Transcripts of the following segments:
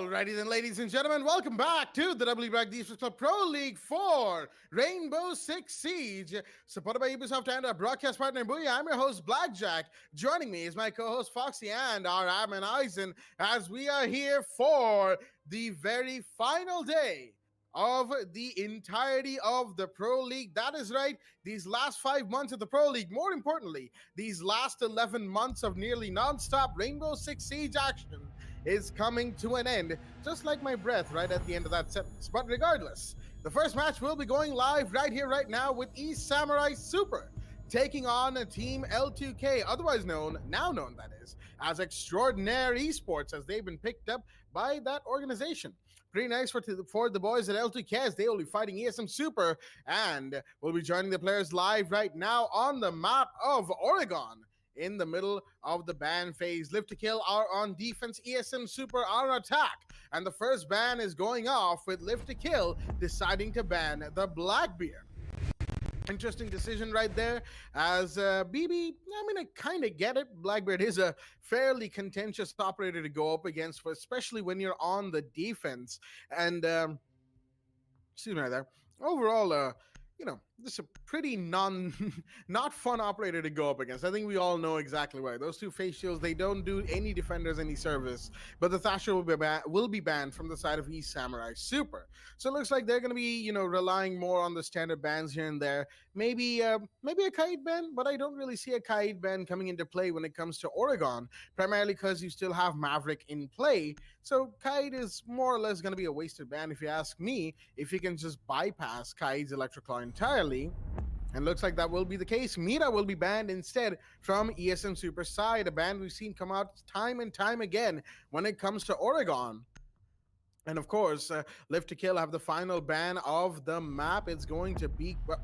Alrighty then, ladies and gentlemen, welcome back to the WD BLACK Esports Club Pro League 4 Rainbow Six Siege, supported by Ubisoft and our broadcast partner Booyah. I'm your host, Blackjack. Joining me is my co-host, Foxy, and our admin, Eisen, as we are here for the very final day of the entirety of the Pro League. That is right. These last 5 months of the Pro League, more importantly, these last 11 months of nearly non-stop Rainbow Six Siege action is coming to an end, just like my breath right at the end of that sentence. But regardless, the first match will be going live right here, right now, with East Samurai Super taking on a team L2K, otherwise now known that is, as Extraordinaire Esports, as they've been picked up by that organization. Pretty nice for the boys at L2K, as they will be fighting ESM Super, and we'll be joining the players live right now on the map of Oregon. In the middle of the ban phase, Live to Kill are on defense, ESM Super are on attack, and the first ban is going off with Live to Kill deciding to ban the Blackbeard. Interesting decision right there, as BB, I kind of get it. Blackbeard is a fairly contentious operator to go up against, especially when you're on the defense. And, excuse me right there. Overall, this is a pretty not fun operator to go up against. I think we all know exactly why. Those two face shields, they don't do any defenders any service, but the Thatcher will be banned from the side of East Samurai Super. So it looks like they're going to be, relying more on the standard bans here and there. Maybe a Kaid ban, but I don't really see a Kaid ban coming into play when it comes to Oregon, primarily because you still have Maverick in play. So Kaid is more or less going to be a wasted ban, if you ask me, if you can just bypass Kaid's Electroclaw entirely. And looks like that will be the case. Mira will be banned instead from ESM Super side, a ban we've seen come out time and time again when it comes to Oregon. And of course, Live to Kill have the final ban of the map. It's going to be, well,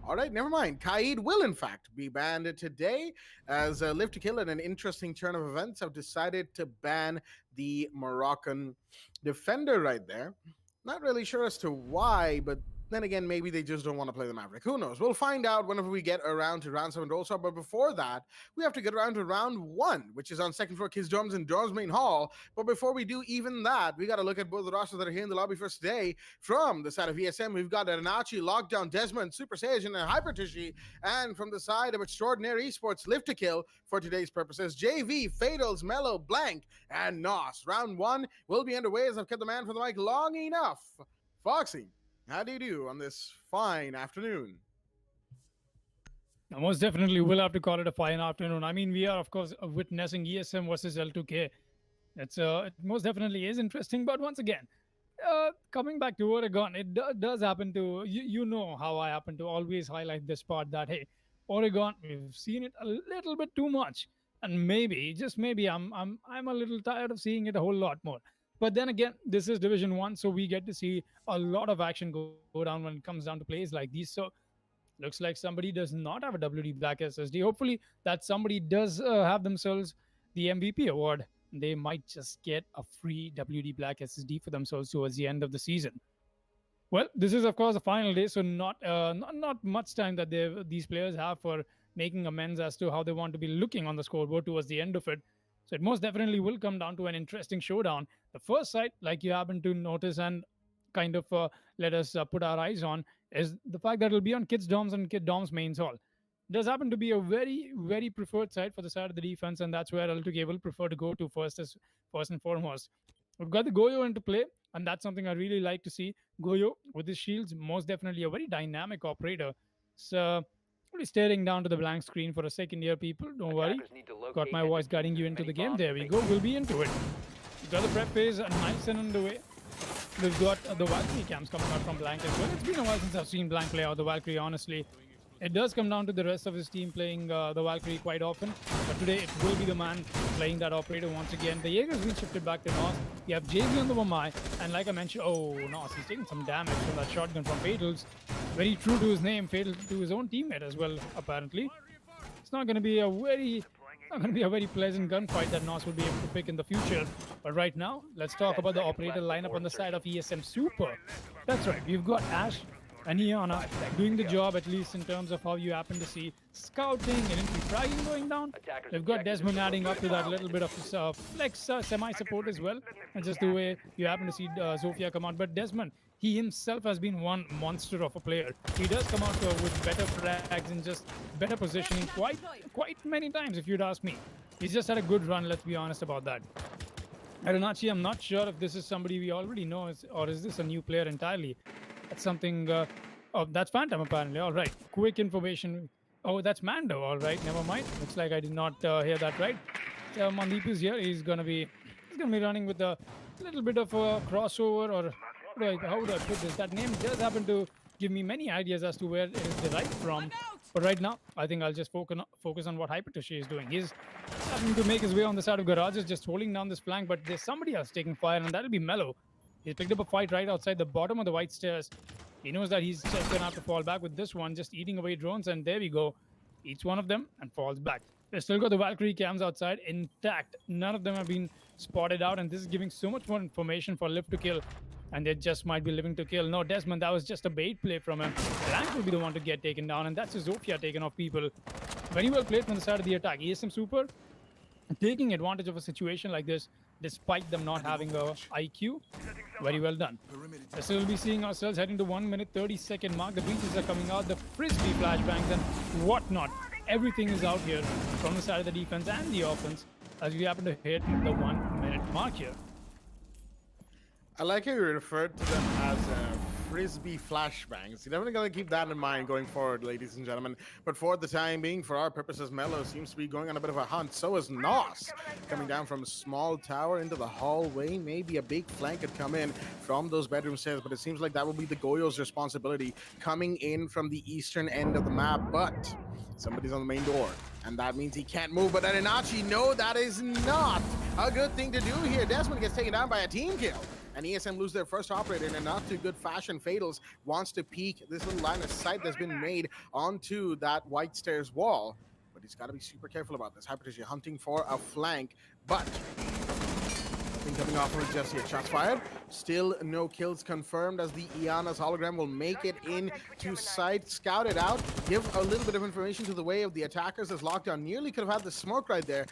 all right, never mind. Kaid will, in fact, be banned today, as Live to Kill, in an interesting turn of events, have decided to ban the Moroccan defender right there. Not really sure as to why, but then again, maybe they just don't want to play the Maverick. Who knows? We'll find out whenever we get around to round 7 roll start. But before that, we have to get around to round 1, which is on second floor Kids Dorms and Dorms Main Hall. But before we do even that, we got to look at both the rosters that are here in the lobby for today. From the side of ESM, we've got Anachi, Lockdown, Desmond, Super Saiyan, and Hypertishi. And from the side of Extraordinaire Esports, Live to Kill for today's purposes, JV, Fatals, Mellow, Blank, and Nos. Round 1 will be underway, as I've kept the man from the mic long enough. Foxy, how do you do on this fine afternoon? Now, most definitely, we'll have to call it a fine afternoon. I mean, we are, of course, witnessing ESM versus L2K. It most definitely is interesting. But once again, coming back to Oregon, it does happen to, you know how I happen to always highlight this part that, hey, Oregon, we've seen it a little bit too much. And maybe, just maybe, I'm a little tired of seeing it a whole lot more. But then again, this is Division 1, so we get to see a lot of action go down when it comes down to plays like these. So looks like somebody does not have a WD Black SSD. Hopefully that somebody does have themselves the MVP award. They might just get a free WD Black SSD for themselves towards the end of the season. Well, this is, of course, the final day, so not much time that these players have for making amends as to how they want to be looking on the scoreboard towards the end of it. So it most definitely will come down to an interesting showdown. The first site, like you happen to notice and kind of let us put our eyes on, is the fact that it'll be on Kids Dorms and Kid Dorms Mains Hall. It does happen to be a very, very preferred site for the side of the defense, and that's where L2K will prefer to go to first and foremost. We've got the Goyo into play, and that's something I really like to see. Goyo, with his shields, most definitely a very dynamic operator. So we'll be staring down to the blank screen for a second here, people. Don't worry. Got my voice guiding you into the game. There we go. We'll be into it. We've got the prep phase nice and underway. We've got the Valkyrie camps coming out from Blank as well. It's been a while since I've seen Blank play out the Valkyrie, honestly. It does come down to the rest of his team playing the Valkyrie quite often. But today, it will be the man playing that operator once again. The Jaeger's been shifted back to Nos. You have JV on the Wamai. And like I mentioned, Nos, he's taking some damage from that shotgun from Fatals. Very true to his name, fatal to his own teammate as well, apparently. It's not going to be a very pleasant gunfight that Nos will be able to pick in the future. But right now, let's talk about the operator lineup on the side of ESM Super. That's right, we've got Ash, and Iana doing the job, at least in terms of how you happen to see scouting and entry fragging going down. We've got Desmond adding up to that little bit of flex semi-support as well, and just the way you happen to see Zofia come out. But Desmond, he himself has been one monster of a player. He does come out with better frags and just better positioning quite many times, if you'd ask me. He's just had a good run, let's be honest about that. Arenachi, I'm not sure if this is somebody we already know, or is this a new player entirely. That's something... oh, that's Phantom, apparently. All right. Quick information. Oh, that's Mando. All right. Never mind. Looks like I did not hear that right. So Mandeep is here. He's gonna be running with a little bit of a crossover, or how would I put this? That name does happen to give me many ideas as to where it is derived from. But right now, I think I'll just focus on what Hypertushi is doing. He's having to make his way on the side of garages, just holding down this flank, but there's somebody else taking fire, and that'll be Mellow. He's picked up a fight right outside the bottom of the white stairs. He knows that he's just gonna have to fall back with this one, just eating away drones, and there we go. Eats one of them and falls back. They've still got the Valkyrie cams outside intact. None of them have been spotted out, and this is giving so much more information for Live to Kill. And they just might be living to kill. No, Desmond, that was just a bait play from him. Blank will be the one to get taken down, and that's Zofia taking off people. Very well played from the side of the attack. ESM Super taking advantage of a situation like this, despite them not having a IQ. Very well done. We'll still be seeing ourselves heading to 1 minute 30-second mark. The breaches are coming out, the frisbee flashbangs and whatnot. Everything is out here from the side of the defense and the offense as we happen to hit the 1 minute mark here. I like how you referred to them as frisbee flashbangs. You're definitely going to keep that in mind going forward, ladies and gentlemen. But for the time being, for our purposes, Mello seems to be going on a bit of a hunt. So is Nos, coming down from a small tower into the hallway. Maybe a big flank could come in from those bedroom stairs, but it seems like that will be the Goyo's responsibility, coming in from the eastern end of the map. But somebody's on the main door, and that means he can't move. But Arenachi, no, that is not a good thing to do here. Desmond gets taken down by a team kill, and ESM lose their first operator in a not too good fashion. Fatals wants to peek this little line of sight that's been made onto that white stairs wall, but he's got to be super careful about this. Hypertushi hunting for a flank, but nothing coming off of it just yet. Shots fired. Still no kills confirmed, as the Iana's hologram will make it into sight. Scout it out. Give a little bit of information to the way of the attackers, as Lockdown nearly could have had the smoke right there.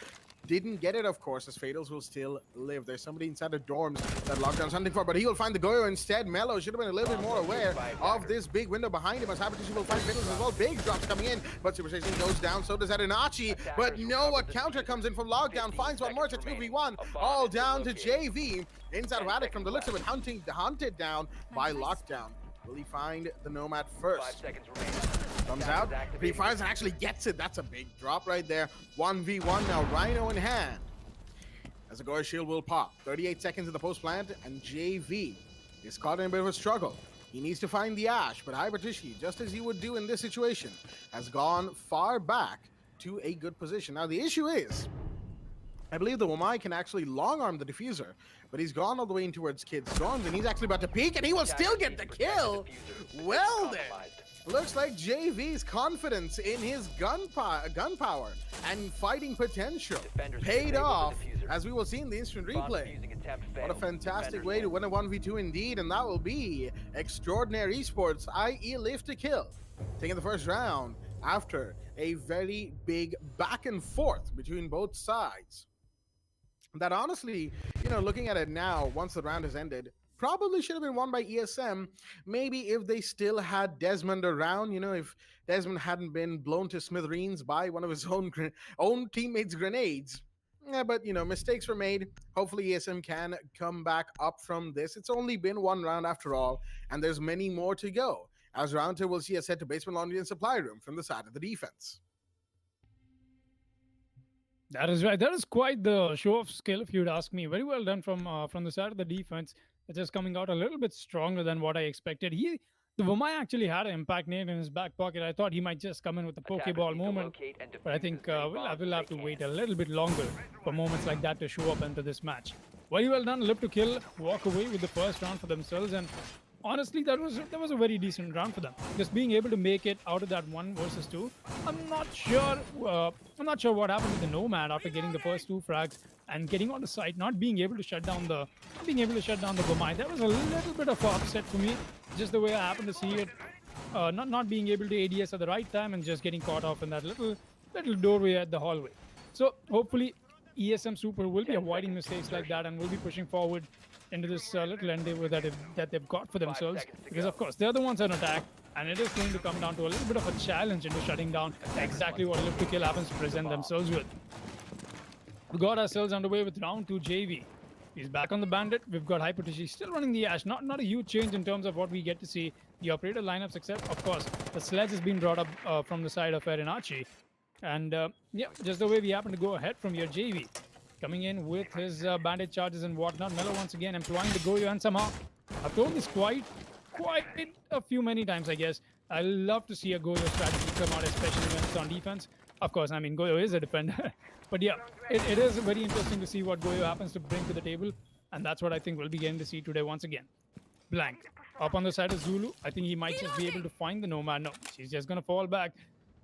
Didn't get it, of course, as Fatals will still live. There's somebody inside the dorms that Lockdown's hunting for, but he will find the Goyo instead. Mello should have been a little bit more aware of this big window behind him, as Hypertushi will find Fatals as well. Big drops coming in, but Super Station goes down. So does Arenachi, but no, a counter comes in from Lockdown. Finds one more. It's a 2v1, all down to JV. Inside of Attic, from the looks of it, hunted down by Lockdown. Will he find the Nomad first? 5 seconds remaining. Comes out, he fires and actually gets it. That's a big drop right there. 1v1 now, Rhino in hand. As the Goya shield will pop. 38 seconds in the post plant, and JV is caught in a bit of a struggle. He needs to find the Ash, but Hypertushi, just as he would do in this situation, has gone far back to a good position. Now the issue is, I believe the Wamai can actually long arm the diffuser, but he's gone all the way in towards Kid Storms, and he's actually about to peek, and he will still get the kill. Well then. Looks like JV's confidence in his gunpowder and fighting potential paid off, as we will see in the instant replay. What a fantastic way to win a 1v2 indeed, and that will be Extraordinary Esports, i.e. Live to Kill, taking the first round after a very big back and forth between both sides. That honestly, you know, looking at it now, once the round has ended, probably should have been won by ESM. Maybe if they still had Desmond around, you know, if Desmond hadn't been blown to smithereens by one of his own teammates' grenades. Yeah, but, you know, mistakes were made. Hopefully ESM can come back up from this. It's only been one round after all, and there's many more to go, as round 2 will see us head to basement laundry and supply room from the side of the defense. That is right. That is quite the show of skill, if you'd ask me. Very well done from the side of the defense. It's just coming out a little bit stronger than what I expected. The Vomai actually had an impact nade in his back pocket. I thought he might just come in with a Pokeball moment, but I think I will have to wait a little bit longer for moments like that to show up into this match. Very well done. Live to Kill walk away with the first round for themselves, and honestly, that was a very decent round for them. Just being able to make it out of that 1 versus 2. I'm not sure what happened with the Nomad after getting the first 2 frags and getting on the site, not being able to shut down the Gomai. That was a little bit of an upset for me, just the way I happened to see it. not being able to ADS at the right time and just getting caught off in that little doorway at the hallway. So hopefully ESM Super will be avoiding mistakes like that and will be pushing forward into this little endeavor that they've got for themselves. Because of course they're the ones on attack, and it is going to come down to a little bit of a challenge into shutting down exactly what Live to Kill happens to present themselves with. We got ourselves underway with round 2 JV. He's back on the Bandit. We've got Hypertishi still running the Ash. Not a huge change in terms of what we get to see. The operator lineups, except, of course, the sledge has been brought up from the side of Erinachi. And, yeah, just the way we happen to go ahead from your JV. Coming in with his Bandit charges and whatnot. Mello once again employing the Goyo, and somehow, I've told this quite a few many times, I guess. I love to see a Goyo strategy come out, especially when it's on defense. Of course, I mean, Goyo is a defender. But yeah, it is very interesting to see what Goyo happens to bring to the table. And that's what I think we'll be getting to see today once again. Blank. Up on the side of Zulu, I think he might just be able to find the Nomad. No, she's just going to fall back.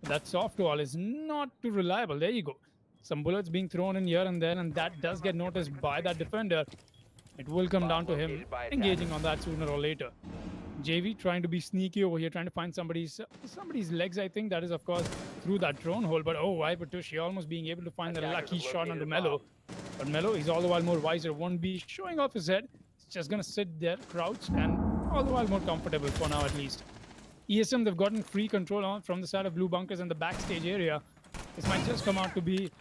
That soft wall is not too reliable. There you go. Some bullets being thrown in here and there, and that does get noticed by that defender. It will come down to him engaging on that sooner or later. JV trying to be sneaky over here, trying to find somebody's legs, I think. That is, of course, through that drone hole. But oh, Hypertushi almost being able to find the lucky shot onto Mello. But Mello is all the while more wiser. Won't be showing off his head. He's just going to sit there, crouched, and all the while more comfortable for now at least. ESM, they've gotten free control on from the side of blue bunkers and the backstage area. This might just come out to be...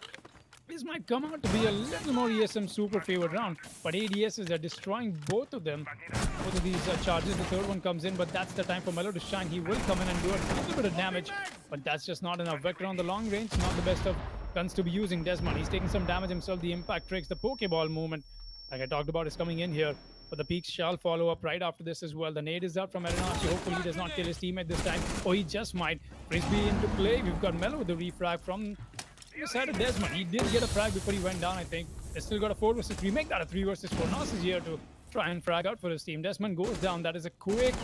This might come out to be a little more ESM super favored round, but ADSs are destroying both of them. Both of these charges. The third one comes in, but that's the time for Mello to shine. He will come in and do a little bit of damage, but that's just not enough. Vector on the long range, not the best of guns to be using. Desmond, he's taking some damage himself. The impact tricks, the Pokeball movement, like I talked about, is coming in here. But the peaks shall follow up right after this as well. The nade is out from Erinachi. Hopefully he does not kill his teammate this time. Oh, he just might. Frisbee into play. We've got Mello with the refrag from the side of Desmond. He did get a frag before he went down, I think. They still got a 4 versus 3. Make that a 3 versus 4. Nas is here to try and frag out for his team. Desmond goes down. That is a quick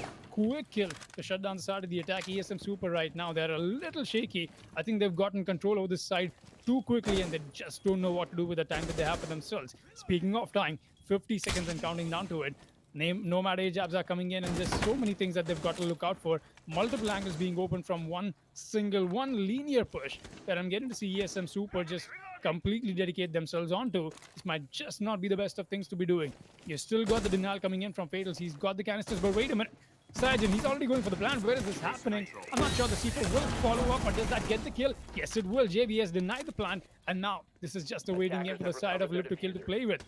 kill to shut down the side of the attack. ESM Super right now, they're a little shaky. I think they've gotten control over this side too quickly, and they just don't know what to do with the time that they have for themselves. Speaking of time, 50 seconds and counting down to it. Nomad A-jabs are coming in, and there's so many things that they've got to look out for. Multiple angles being opened from one linear push that I'm getting to see ESM Super just completely dedicate themselves onto. This might just not be the best of things to be doing. You still got the denial coming in from Fatals. He's got the canisters, but wait a minute. Sajin, he's already going for the plant. Where is this happening? I'm not sure the C4 will follow up, but does that get the kill? Yes, it will. JV has denied the plant, and now this is just a waiting game for the side of Live to Kill to play with.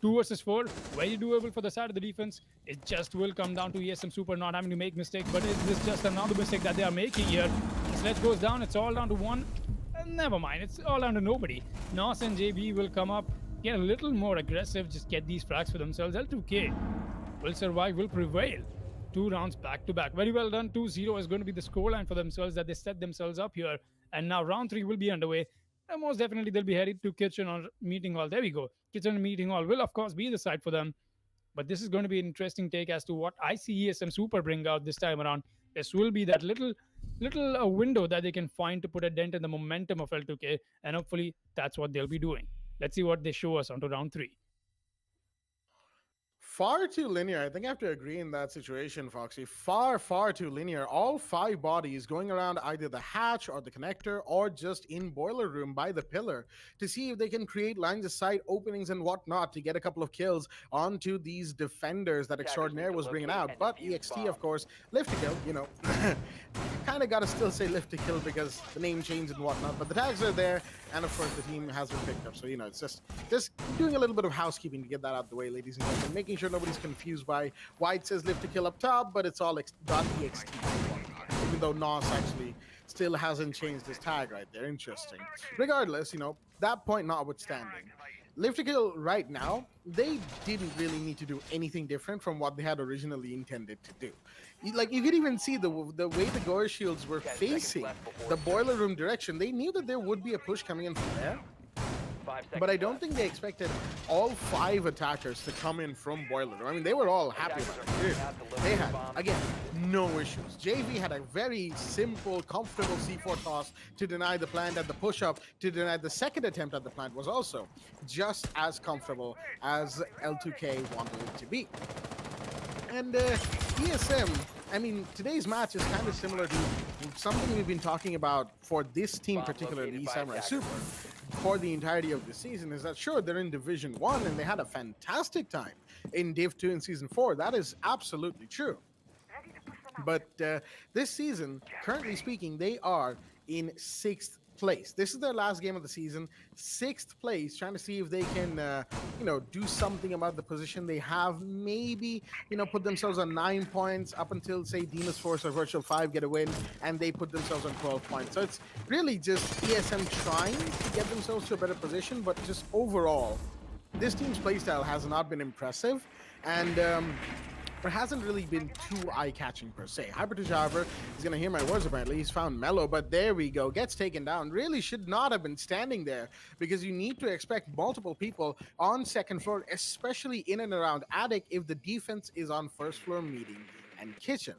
2 versus 4, very doable for the side of the defense. It just will come down to ESM Super not having to make mistakes, but is this just another mistake that they are making here? Sledge goes down, it's all down to 1. Never mind, it's all down to nobody. Nos and JB will come up, get a little more aggressive, just get these frags for themselves. L2K will survive, will prevail. 2 rounds back to back. Very well done. 2-0 is going to be the scoreline for themselves that they set themselves up here. And now round 3 will be underway. And most definitely they'll be headed to kitchen or meeting hall. There we go. Kitchen and meeting hall will of course be the side for them. But this is going to be an interesting take as to what I see ESM Super bring out this time around. This will be that little window that they can find to put a dent in the momentum of L2K. And hopefully that's what they'll be doing. Let's see what they show us onto round 3. Far too linear. I think I have to agree in that situation, Foxy. Far too linear. All 5 bodies going around either the hatch or the connector or just in boiler room by the pillar to see if they can create lines of sight, openings and whatnot to get a couple of kills onto these defenders that Extraordinaire was bringing out. But EXT, of course, Live to Kill, you know, kind of got to still say Live to Kill because the name changed and whatnot. But the tags are there, and of course the team has been picked up. So, you know, it's just doing a little bit of housekeeping to get that out of the way, ladies and gentlemen, making sure nobody's confused by why it says Live to Kill up top, but it's all .ext, even though Nos actually still hasn't changed his tag right there. Interesting. Regardless, you know, that point notwithstanding, Live to Kill right now, they didn't really need to do anything different from what they had originally intended to do. Like, you could even see the way the Gore Shields were facing the boiler room direction. They knew that there would be a push coming in from there. But I don't think they expected all 5 attackers to come in from boiler room. I mean, they were all happy about it. They had, again, no issues. JV had a very simple, comfortable C4 toss to deny the plant, and the push-up to deny the second attempt at the plant was also just as comfortable as L2K wanted it to be. And ESM, I mean, today's match is kind of similar to something we've been talking about for this team, particularly Samurai Super, for the entirety of the season. Is that sure they're in Division 1 and they had a fantastic time in Div 2 in Season 4. That is absolutely true. But this season, currently speaking, they are in 6th place. This is their last game of the season. 6th place, trying to see if they can, do something about the position they have. Maybe, put themselves on 9 points up until, say, Demon's Force or Virtual 5 get a win, and they put themselves on 12 points. So it's really just ESM trying to get themselves to a better position, but just overall, this team's playstyle has not been impressive, and it hasn't really been too eye-catching per se. Hypertush, however, is going to hear my words apparently. He's found Mellow, but there we go. Gets taken down. Really should not have been standing there, because you need to expect multiple people on second floor, especially in and around Attic, if the defense is on first floor meeting and kitchen.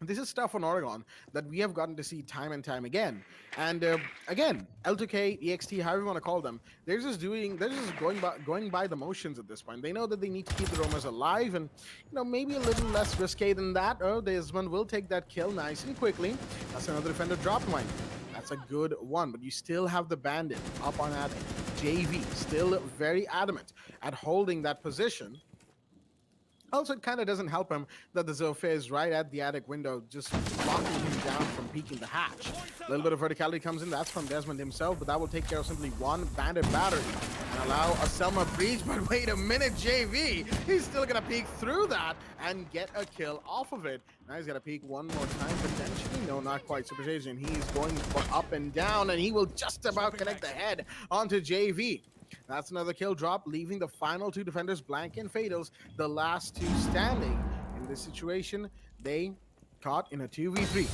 This is stuff on Oregon that we have gotten to see time and time again. And again, L2K, EXT, however you want to call them, they're just going by the motions at this point. They know that they need to keep the roamers alive, and maybe a little less risque than that. Oh, Desmond will take that kill nice and quickly. That's another defender drop line. That's a good one, but you still have the bandit up on Attic. JV still very adamant at holding that position. Also, it kind of doesn't help him that the Zofia is right at the Attic window, just blocking him down from peeking the hatch. A little bit of verticality comes in. That's from Desmond himself, but that will take care of simply one bandit battery and allow a Selma breach. But wait a minute, JV, he's still going to peek through that and get a kill off of it. Now he's got to peek one more time, potentially. No, not quite. Super Saiyan, he's going for up and down, and he will just about connect the head onto JV. That's another kill drop, leaving the final 2 defenders blank and Fatals, the last 2 standing. In this situation, they caught in a 2v3.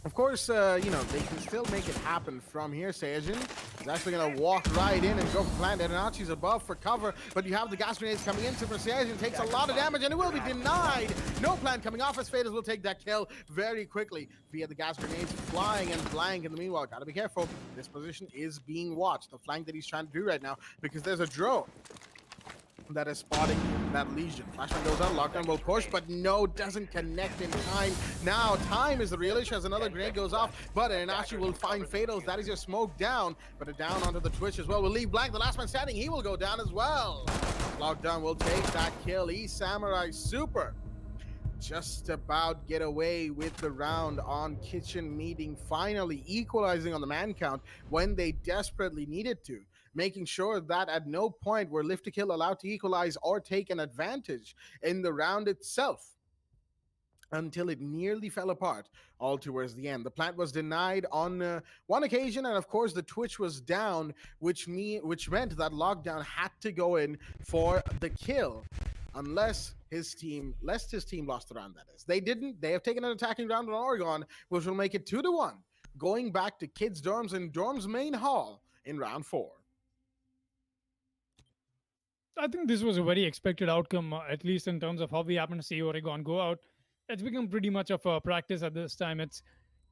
Of course, they can still make it happen from here. Saiyajin is actually going to walk right in and go for plant. Edenachi's above for cover, but you have the gas grenades coming in. Super Saiyajin takes a lot of damage, and it will be denied. No plant coming off as Fadas will take that kill very quickly via the gas grenades flying and blank. In the meanwhile, gotta be careful. This position is being watched. The flank that he's trying to do right now, because there's a drone that is spotting that Legion. Flashman goes out, lockdown will push, but no, doesn't connect in time. Now, time is the real issue as another grenade goes off, but Enachi will find Fatals. That is your smoke down, but a down onto the Twitch as well. Will leave blank. The last man standing, he will go down as well. Lockdown will take that kill. Samurai Super just about get away with the round on kitchen meeting, finally equalizing on the man count when they desperately needed to, making sure that at no point were Lift to Kill allowed to equalize or take an advantage in the round itself, until it nearly fell apart all towards the end. The plant was denied on one occasion, and of course the Twitch was down, which meant that Lockdown had to go in for the kill, unless his team lost the round, that is. They didn't. They have taken an attacking round on Oregon, which will make it 2-1, going back to Kids Dorms and Dorms Main Hall in round 4. I think this was a very expected outcome, at least in terms of how we happen to see Oregon go out. It's become pretty much of a practice at this time. It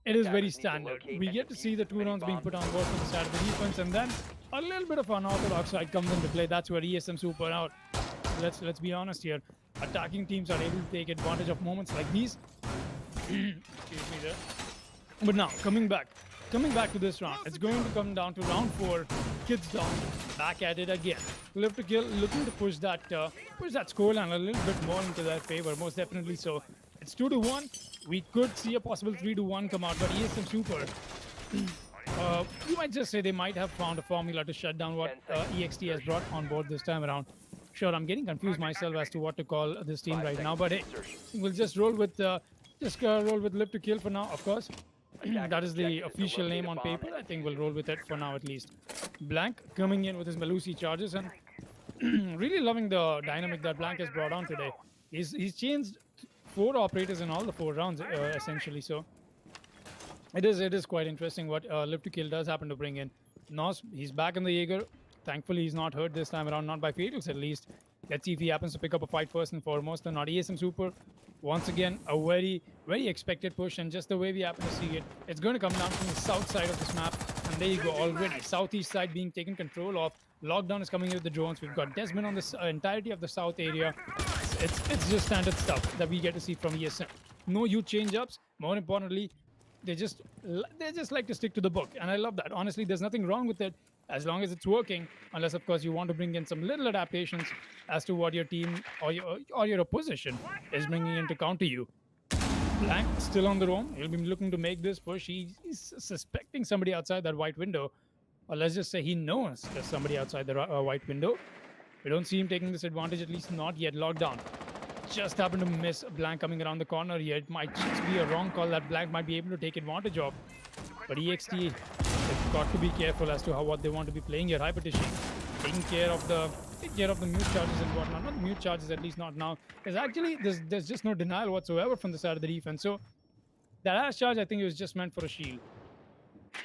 is very standard. We get to see the 2 rounds being put on board from the side of the defense, and then a little bit of unorthodox side comes into play. That's where ESM Super out. Let's be honest here. Attacking teams are able to take advantage of moments like these. Excuse me there. But now, coming back to this round, it's going to come down to round 4. Kids down, back at it again. Lift to Kill, looking to push that scoreline a little bit more into their favor, most definitely so. It's 2-1. We could see a possible 3-1 come out, but ESM Super, you might just say they might have found a formula to shut down what EXT has brought on board this time around. Sure, I'm getting confused myself as to what to call this team right now, but hey, we'll just roll with Lift to Kill for now, of course. That is the official name on paper. I think we'll roll with it for now at least. Blank coming in with his Melusi charges, and really loving the dynamic that Blank has brought on today. He's changed 4 operators in all the 4 rounds, essentially. So it is quite interesting what Lift to Kill does happen to bring in. Nos, he's back in the Jaeger. Thankfully, he's not hurt this time around, not by Fatals at least. Let's see if he happens to pick up a fight first and foremost. And not ESM Super. Once again, a very, very expected push, and just the way we happen to see it, it's going to come down from the south side of this map, and there you go, already. Southeast side being taken control of. Lockdown is coming in with the drones. We've got Desmond on the entirety of the south area. It's just standard stuff that we get to see from ESM. No huge change-ups. More importantly, they just like to stick to the book, and I love that. Honestly, there's nothing wrong with it as long as it's working. Unless, of course, you want to bring in some little adaptations as to what your team or your opposition is bringing in to counter you. Blank still on the roam. He'll be looking to make this push. He's suspecting somebody outside that white window, or let's just say he knows there's somebody outside the white window. We don't see him taking this advantage, at least not yet. Lockdown just happened to miss Blank coming around the corner here. It might just be a wrong call that Blank might be able to take advantage of. But EXT, they've got to be careful as to what they want to be playing here. Hypertition taking care of the mute charges and whatnot. Not the mute charges, at least not now. There's just no denial whatsoever from the side of the defense. So that last charge, I think it was just meant for a shield.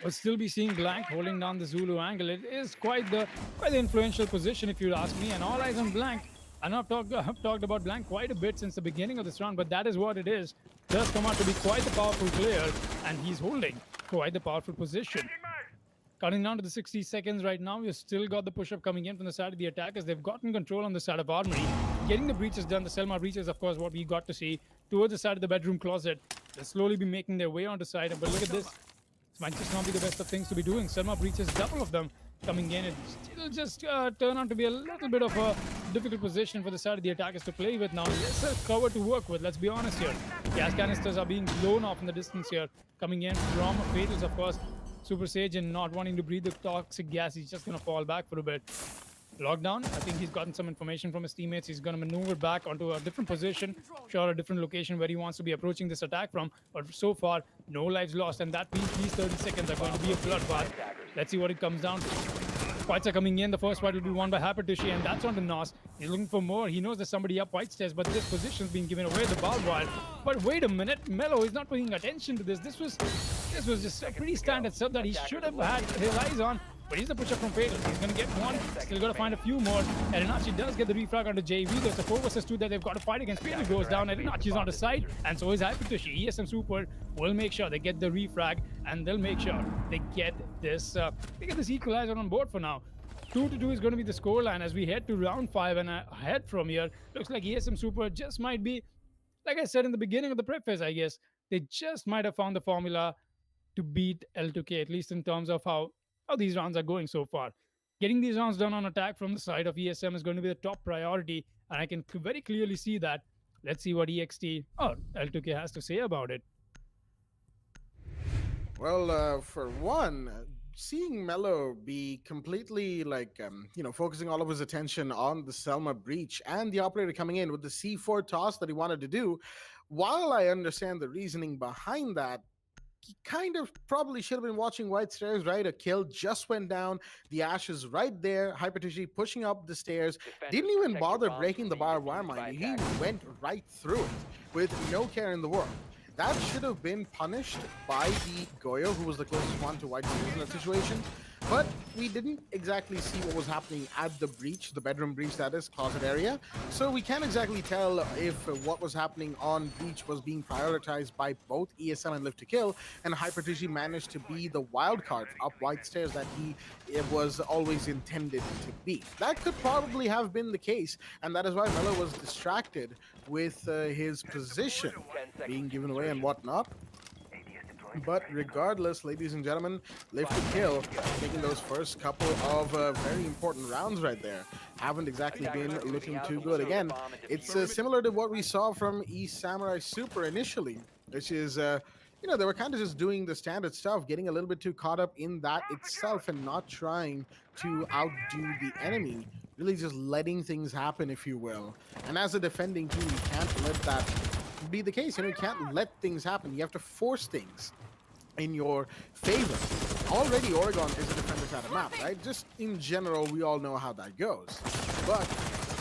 We'll still be seeing Blank holding down the Zulu angle. It is quite the influential position, if you ask me, and all eyes on Blank. I know I've talked about Blank quite a bit since the beginning of this round, but that is what it is. Does come out to be quite the powerful player, and he's holding quite the powerful position. Cutting down to the 60 seconds right now. We've still got the push-up coming in from the side of the attackers. They've gotten control on the side of Armory. Getting the breaches done. The Selma breaches, of course, what we got to see. Towards the side of the bedroom closet. They'll slowly be making their way onto side. But look at this. This might just not be the best of things to be doing. Selma breaches, double of them coming in. It'll just turn out to be a little bit of a difficult position for the side of the attackers to play with now. Yes, a cover to work with, let's be honest here. Gas canisters are being blown off in the distance here. Coming in from Fatals, of course. Super Sage and not wanting to breathe the toxic gas, he's just going to fall back for a bit. Lockdown, I think he's gotten some information from his teammates. He's going to maneuver back onto a different position, sure, a different location where he wants to be approaching this attack from. But so far, no lives lost, and that means these 30 seconds are going to be a bloodbath. Let's see what it comes down to. Fights are coming in. The first fight will be won by Hapertishi, and that's on to Nos. He's looking for more. He knows there's somebody up white stairs, but this position's being given away, the barbed wire. But wait a minute, Mello is not paying attention to this. This was just a pretty standard sub that he should have had his eyes on. But he's the push-up from Fatal. He's going to get one. Still got to find a few more. Elinachi does get the refrag onto JV. There's a 4 versus 2 that they've got to fight against. Fatal goes down. Elinachi's on the side. And so is Hypertishi. ESM Super will make sure they get the refrag. And they'll make sure they get this equalizer on board for now. 2-2 is going to be the scoreline as we head to round 5 and ahead from here. Looks like ESM Super just might be, like I said in the beginning of the preface, I guess, they just might have found the formula to beat L2K, at least in terms of how these rounds are going so far. Getting these rounds done on attack from the side of ESM is going to be the top priority, and I can very clearly see that. Let's see what EXT or L2K has to say about it. Well, for one, seeing Mello be completely focusing all of his attention on the Selma breach and the operator coming in with the C4 toss that he wanted to do, while I understand the reasoning behind that, he kind of probably should have been watching white stairs, right? A kill just went down. The Ash is right there. Hypertishi pushing up the stairs. Didn't even bother breaking the barbed wire, mind you. He went right through it with no care in the world. That should have been punished by the Goyo, who was the closest one to white stairs in that situation. But we didn't exactly see what was happening at the breach, the bedroom breach, that is, closet area. So we can't exactly tell if what was happening on breach was being prioritized by both ESM and Live to Kill, and Hypertishi managed to be the wild card up white stairs that it was always intended to be. That could probably have been the case, and that is why Mello was distracted with his position being given away and whatnot. But regardless, ladies and gentlemen, Live to Kill taking those first couple of very important rounds right there. Haven't exactly been looking too good. Again, it's similar to what we saw from East Samurai Super initially, which is, they were kind of just doing the standard stuff, getting a little bit too caught up in that itself and not trying to outdo the enemy. Really just letting things happen, if you will. And as a defending team, you can't let that be the case. You can't let things happen. You have to force things in your favor. Already Oregon is a defender side of map, right? Just in general, we all know how that goes. But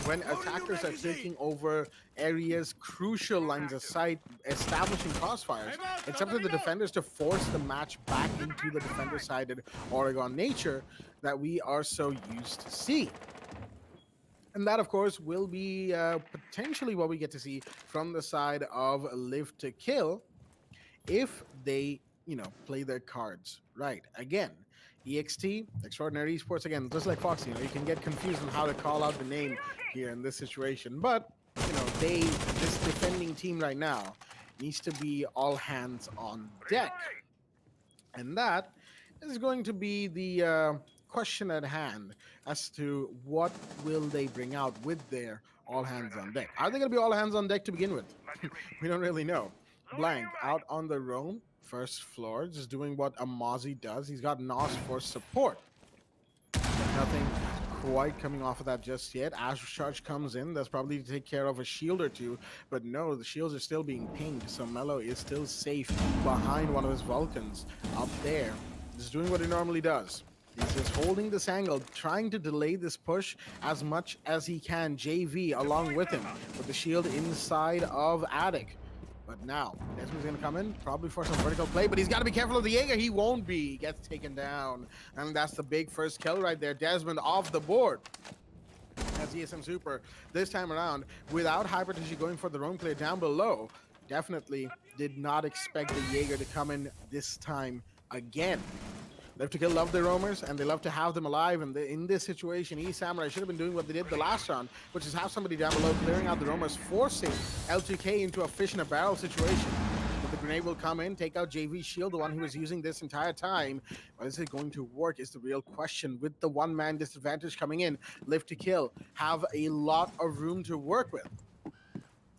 when attackers are taking over areas, crucial lines of sight, establishing crossfires, it's up to the defenders to force the match back into the defender-sided Oregon nature that we are so used to see. And that, of course, will be potentially what we get to see from the side of Live to Kill if they play their cards right. Again, EXT, Extraordinary Esports, again, just like Fox, you can get confused on how to call out the name here in this situation. But, this defending team right now needs to be all hands on deck. And that is going to be the question at hand as to what will they bring out with their all hands on deck. Are they going to be all hands on deck to begin with? We don't really know. Blank out on the roam, first floor, just doing what a Mozzie does. He's got Nos for support. Nothing quite coming off of that just yet. Azure Charge comes in. That's probably to take care of a shield or two. But no, the shields are still being pinged. So Mello is still safe behind one of his Vulcans up there. Just doing what he normally does. He's just holding this angle, trying to delay this push as much as he can. JV along with him with the shield inside of Attic. But now, Desmond's going to come in, probably for some vertical play, but he's got to be careful of the Jaeger. He won't be. He gets taken down. And that's the big first kill right there. Desmond off the board. As ESM Super, this time around, without Hypertissue going for the roam clear down below, definitely did not expect the Jaeger to come in this time again. Live to Kill love their roamers, and they love to have them alive. And in this situation, E-Samurai should have been doing what they did the last round, which is have somebody down below clearing out the roamers, forcing L2K into a fish in a barrel situation. But the grenade will come in, take out JV's shield, the one he was using this entire time. But is it going to work is the real question. With the one-man disadvantage coming in, Live to Kill have a lot of room to work with.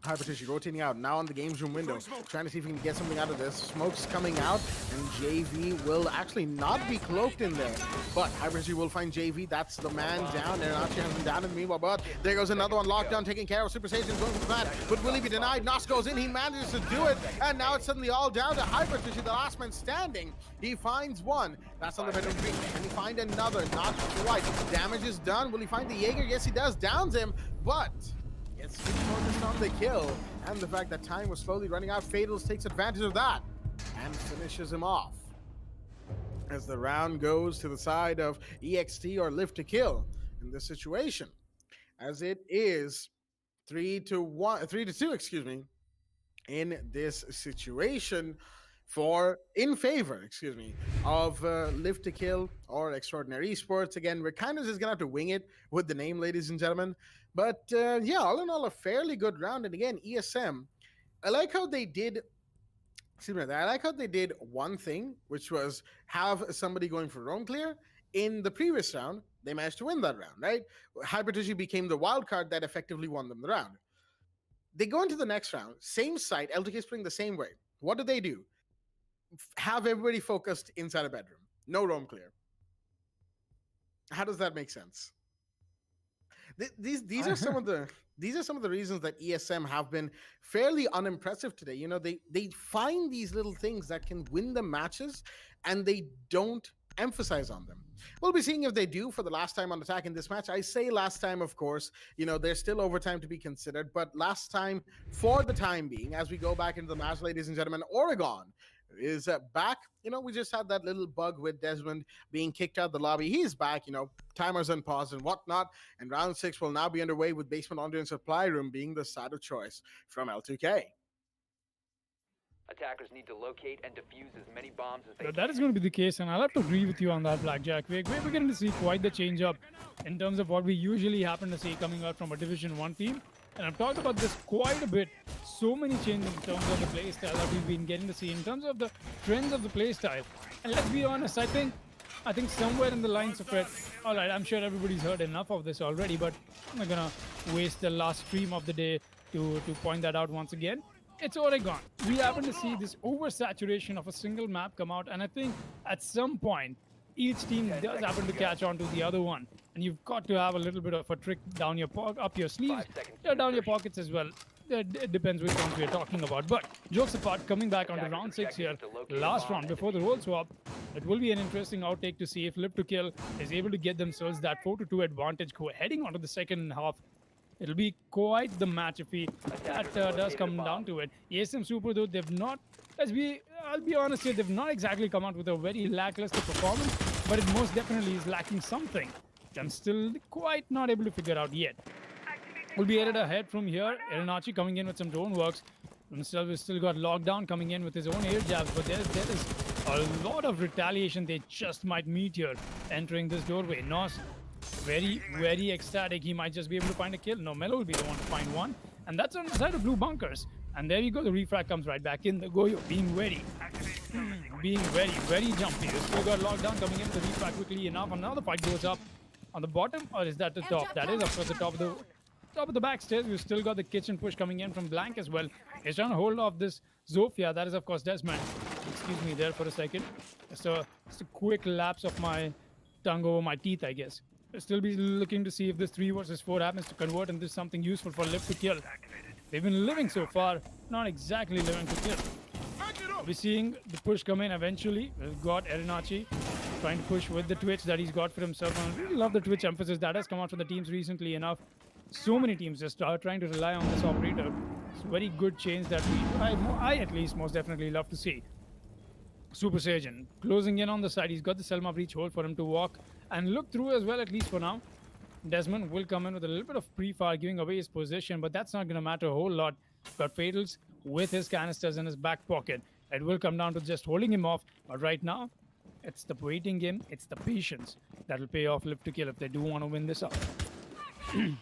Hypertissue rotating out now on the games room window, trying to see if he can get something out of this. Smoke's coming out, and JV will actually not be cloaked in there. But Hypertissue will find JV. That's the man down. Aeronauts has him down in the meanwhile, but there goes another one. Lockdown taking care of. Super Saiyan going for the bat, but will he be denied? Nos goes in. He manages to do it, and now it's suddenly all down to Hypertissue, the last man standing. He finds one. That's on the bedroom beat. Can he find another? Not quite. Damage is done. Will he find the Jaeger? Yes, he does. Downs him, but gets focused on the kill, and the fact that time was slowly running out. Fatals takes advantage of that and finishes him off. As the round goes to the side of EXT or Live to Kill in this situation, as it is 3-2, excuse me, in this situation in favor, of Live to Kill or Extraordinary Esports. Again, we're kind of just gonna have to wing it with the name, ladies and gentlemen. But yeah, all in all, a fairly good round. And again, ESM, I like how they did. I like how they did one thing, which was have somebody going for roam clear. In the previous round, they managed to win that round, right? Hypertissue became the wild card that effectively won them the round. They go into the next round, same site, LTK is playing the same way. What do? Have everybody focused inside a bedroom. No roam clear. How does that make sense? These are some of the reasons that ESM have been fairly unimpressive today. They find these little things that can win the matches, and they don't emphasize on them. We'll be seeing if they do for the last time on attack in this match. I say last time, of course, there's still overtime to be considered, but last time for the time being, as we go back into the match, ladies and gentlemen, Oregon is back. We just had that little bug with Desmond being kicked out of the lobby. He's back, timers unpaused and whatnot. And round 6 will now be underway with basement laundry and supply room being the side of choice from L2K. Attackers need to locate and defuse as many bombs as they That is going to be the case, and I'll have to agree with you on that, Blackjack. We're beginning to see quite the change up in terms of what we usually happen to see coming out from a Division 1 team. And I've talked about this quite a bit. So many changes in terms of the playstyle that we've been getting to see, in terms of the trends of the playstyle. And let's be honest, I think somewhere in the lines of it, all right, I'm sure everybody's heard enough of this already, but I'm not going to waste the last stream of the day to point that out once again. It's Oregon. We happen to see this oversaturation of a single map come out, and I think at some point, each team does happen to catch on to the other one. And you've got to have a little bit of a trick down up your sleeves, down your pockets as well. It depends which ones we're talking about. But jokes apart, coming back onto round 6 here, last round before the role swap, it will be an interesting outtake to see if Live to Kill is able to get themselves that 4-2 advantage heading onto the second half. It'll be quite the match if that does come down to it. ESM Super, though, I'll be honest here, they've not exactly come out with a very lackluster performance, but it most definitely is lacking something. I'm still quite not able to figure out yet. We'll be headed ahead from here. Aeronauts coming in with some drone works. Himself has still got Lockdown coming in with his own air jabs, but there is A lot of retaliation they just might meet here entering this doorway. Nos, very ecstatic. He might just be able to find a kill. No, Mello will be the one to find one. And that's on the side of blue bunkers. And there you go. The refrag comes right back in. The Goyo being ready. Being very jumpy. They still got lockdown coming in. The refrag quickly enough. Another fight goes up on the bottom. Or is that the top? That is, of course, the top of the back stairs. We've still got the kitchen push coming in from Blank as well. He's trying to hold off this Zofia. That is, of course, Desmond. Excuse me there for a second. Just a quick lapse of my tongue over my teeth, I guess. We'll still be looking to see if this 3 versus 4 happens to convert into something useful for Live to Kill. They've been living so far, not exactly living to kill. We're seeing the push come in eventually. We've got Erinachi trying to push with the Twitch that he's got for himself. And I really love the Twitch emphasis that has come out from the teams recently enough. So many teams just are trying to rely on this operator. It's a very good change that I at least most definitely love to see. Super Saiyan closing in on the side. He's got the Selma breach hole for him to walk and look through as well, at least for now. Desmond will come in with a little bit of pre-fire, giving away his position, but that's not going to matter a whole lot. Got Fatals with his canisters in his back pocket. It will come down to just holding him off, but right now, it's the waiting game, it's the patience that will pay off Live to Kill if they do want to win this up.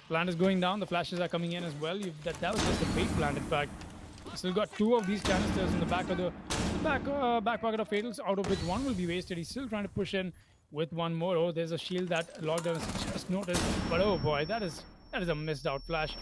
Plant is going down, the flashes are coming in as well. That was just a bait plant, in fact. Still got 2 of these canisters in the back of the back pocket of Fatals, out of which 1 will be wasted. He's still trying to push in with 1 more. Oh, there's a shield that Lockdown has just noticed. But oh boy, that is a missed out flash.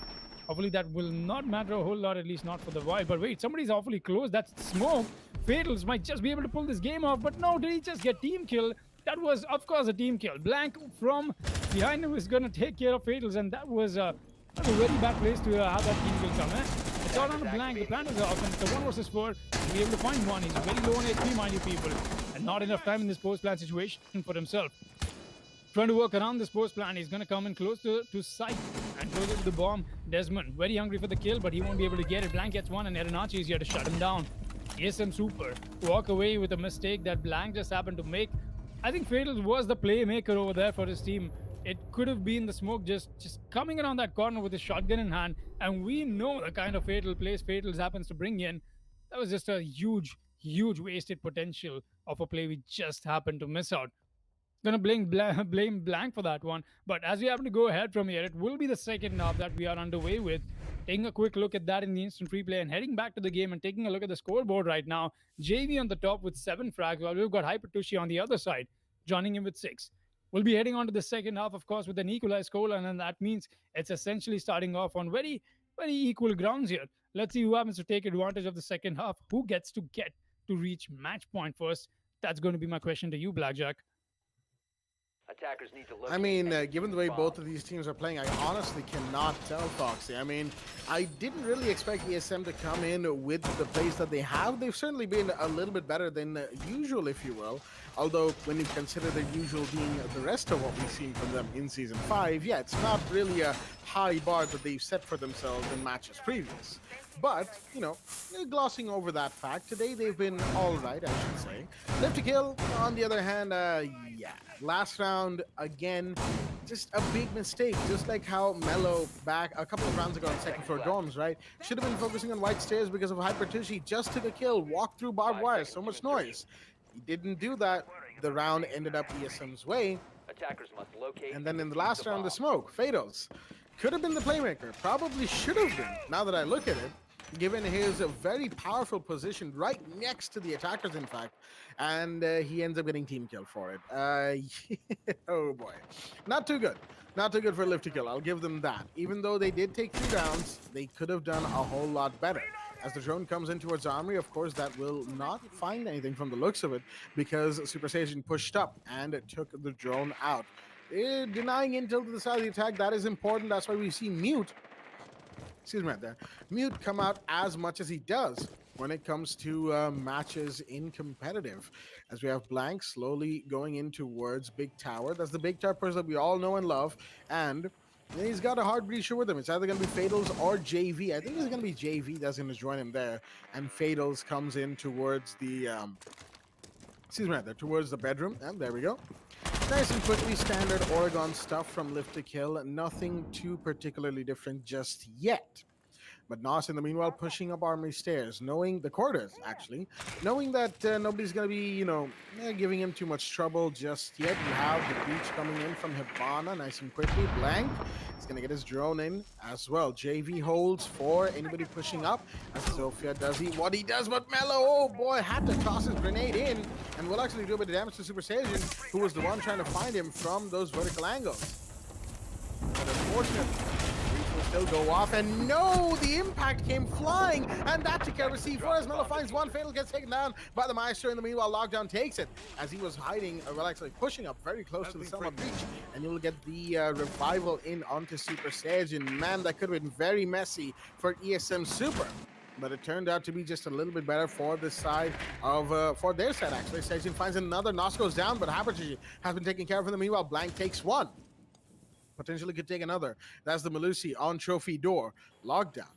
Hopefully that will not matter a whole lot, at least not for the Void. But wait, somebody's awfully close. That's Smoke. Fatals might just be able to pull this game off. But no, did he just get team kill? That was, of course, a team kill. Blank from behind him is going to take care of Fatals. And that was a very bad place to have that team kill come in. It's all on the Blank. The plan is off. And it's a 1 versus 4. He'll be able to find 1. He's very low on HP, mind you, people. And not enough time in this post-plan situation for himself. Trying to work around this post-plan. He's going to come in close to sight and closer to the bomb. Desmond, very hungry for the kill, but he won't be able to get it. Blank gets 1, and Erinachi is here to shut him down. ESM Super walk away with a mistake that Blank just happened to make. I think Fatal was the playmaker over there for his team. It could have been the Smoke just coming around that corner with his shotgun in hand, and we know the kind of Fatal plays Fatals happens to bring in. That was just a huge wasted potential of a play we just happened to miss out. Gonna blame Blank for that one, but as we happen to go ahead from here, it will be the second half that we are underway with. Taking a quick look at that in the instant replay and heading back to the game and taking a look at the scoreboard right now. JV on the top with 7 frags, while we've got Hypertushi on the other side, joining him with 6. We'll be heading on to the second half, of course, with an equalized score, and then that means it's essentially starting off on very equal grounds here. Let's see who happens to take advantage of the second half. Who gets to reach match point first? That's going to be my question to you, Blackjack. Attackers need to look. I mean, given the way both of these teams are playing, I honestly cannot tell, Foxy. I mean, I didn't really expect ESM to come in with the plays that they have. They've certainly been a little bit better than usual, if you will. Although, when you consider the usual being the rest of what we've seen from them in Season 5, yeah, it's not really a high bar that they've set for themselves in matches previous. But, you know, glossing over that fact, today they've been all right, I should say. Live to Kill, on the other hand, yeah. Last round, again, just a big mistake. Just like how Mello back a couple of rounds ago on second floor dorms, right? Should have been focusing on white stairs because of Hypertushi. Just took a kill, walked through barbed wire, so much noise. He didn't do that. The round ended up ESM's way. Attackers must locate. And then in the last round, the Smoke, Fatals. Could have been the playmaker. Probably should have been, now that I look at it. Given his very powerful position right next to the attackers, in fact. And he ends up getting team kill for it. Oh boy. Not too good. Not too good for Live to Kill. I'll give them that. Even though they did take 2 rounds, they could have done a whole lot better. As the drone comes in towards Armory, of course, that will not find anything from the looks of it because Super Saiyan pushed up and it took the drone out. Denying intel to the side of the attack, that is important. That's why we see Mute. Excuse me right there. Mute come out as much as he does when it comes to matches in competitive. As we have Blank slowly going in towards Big Tower. That's the Big Tower person that we all know and love. And he's got a hard breacher with him. It's either going to be Fatals or JV. I think it's going to be JV that's going to join him there. And Fatals comes in towards the... excuse me right there, towards the bedroom. And there we go. Nice and quickly standard Oregon stuff from Live to Kill. Nothing too particularly different just yet. But Nos, in the meanwhile, pushing up armory stairs, knowing the corridors, actually, knowing that nobody's going to be, giving him too much trouble just yet. You have the breach coming in from Hibana, nice and quickly. Blank is going to get his drone in as well. JV holds for anybody pushing up, as Zofia does what he does, but Mello, oh boy, had to toss his grenade in, and will actually do a bit of damage to Super Saiyan, who was the one trying to find him from those vertical angles. But unfortunately, will still go off, and no, the impact came flying, and that took care of C4 as Mello finds one. Fatal gets taken down by the Maestro. In the meanwhile, Lockdown takes it as he was hiding, well, actually pushing up very close to the Selma breach, and you'll get the revival in onto Super Saiyan. Man, that could have been very messy for ESM Super. But it turned out to be just a little bit better for this side of, for their side, actually. Saiyan finds another, Nos goes down, but Habergy has been taken care of in the meanwhile. Blank takes one. Potentially could take another. That's the Malusi on trophy door. Lockdown.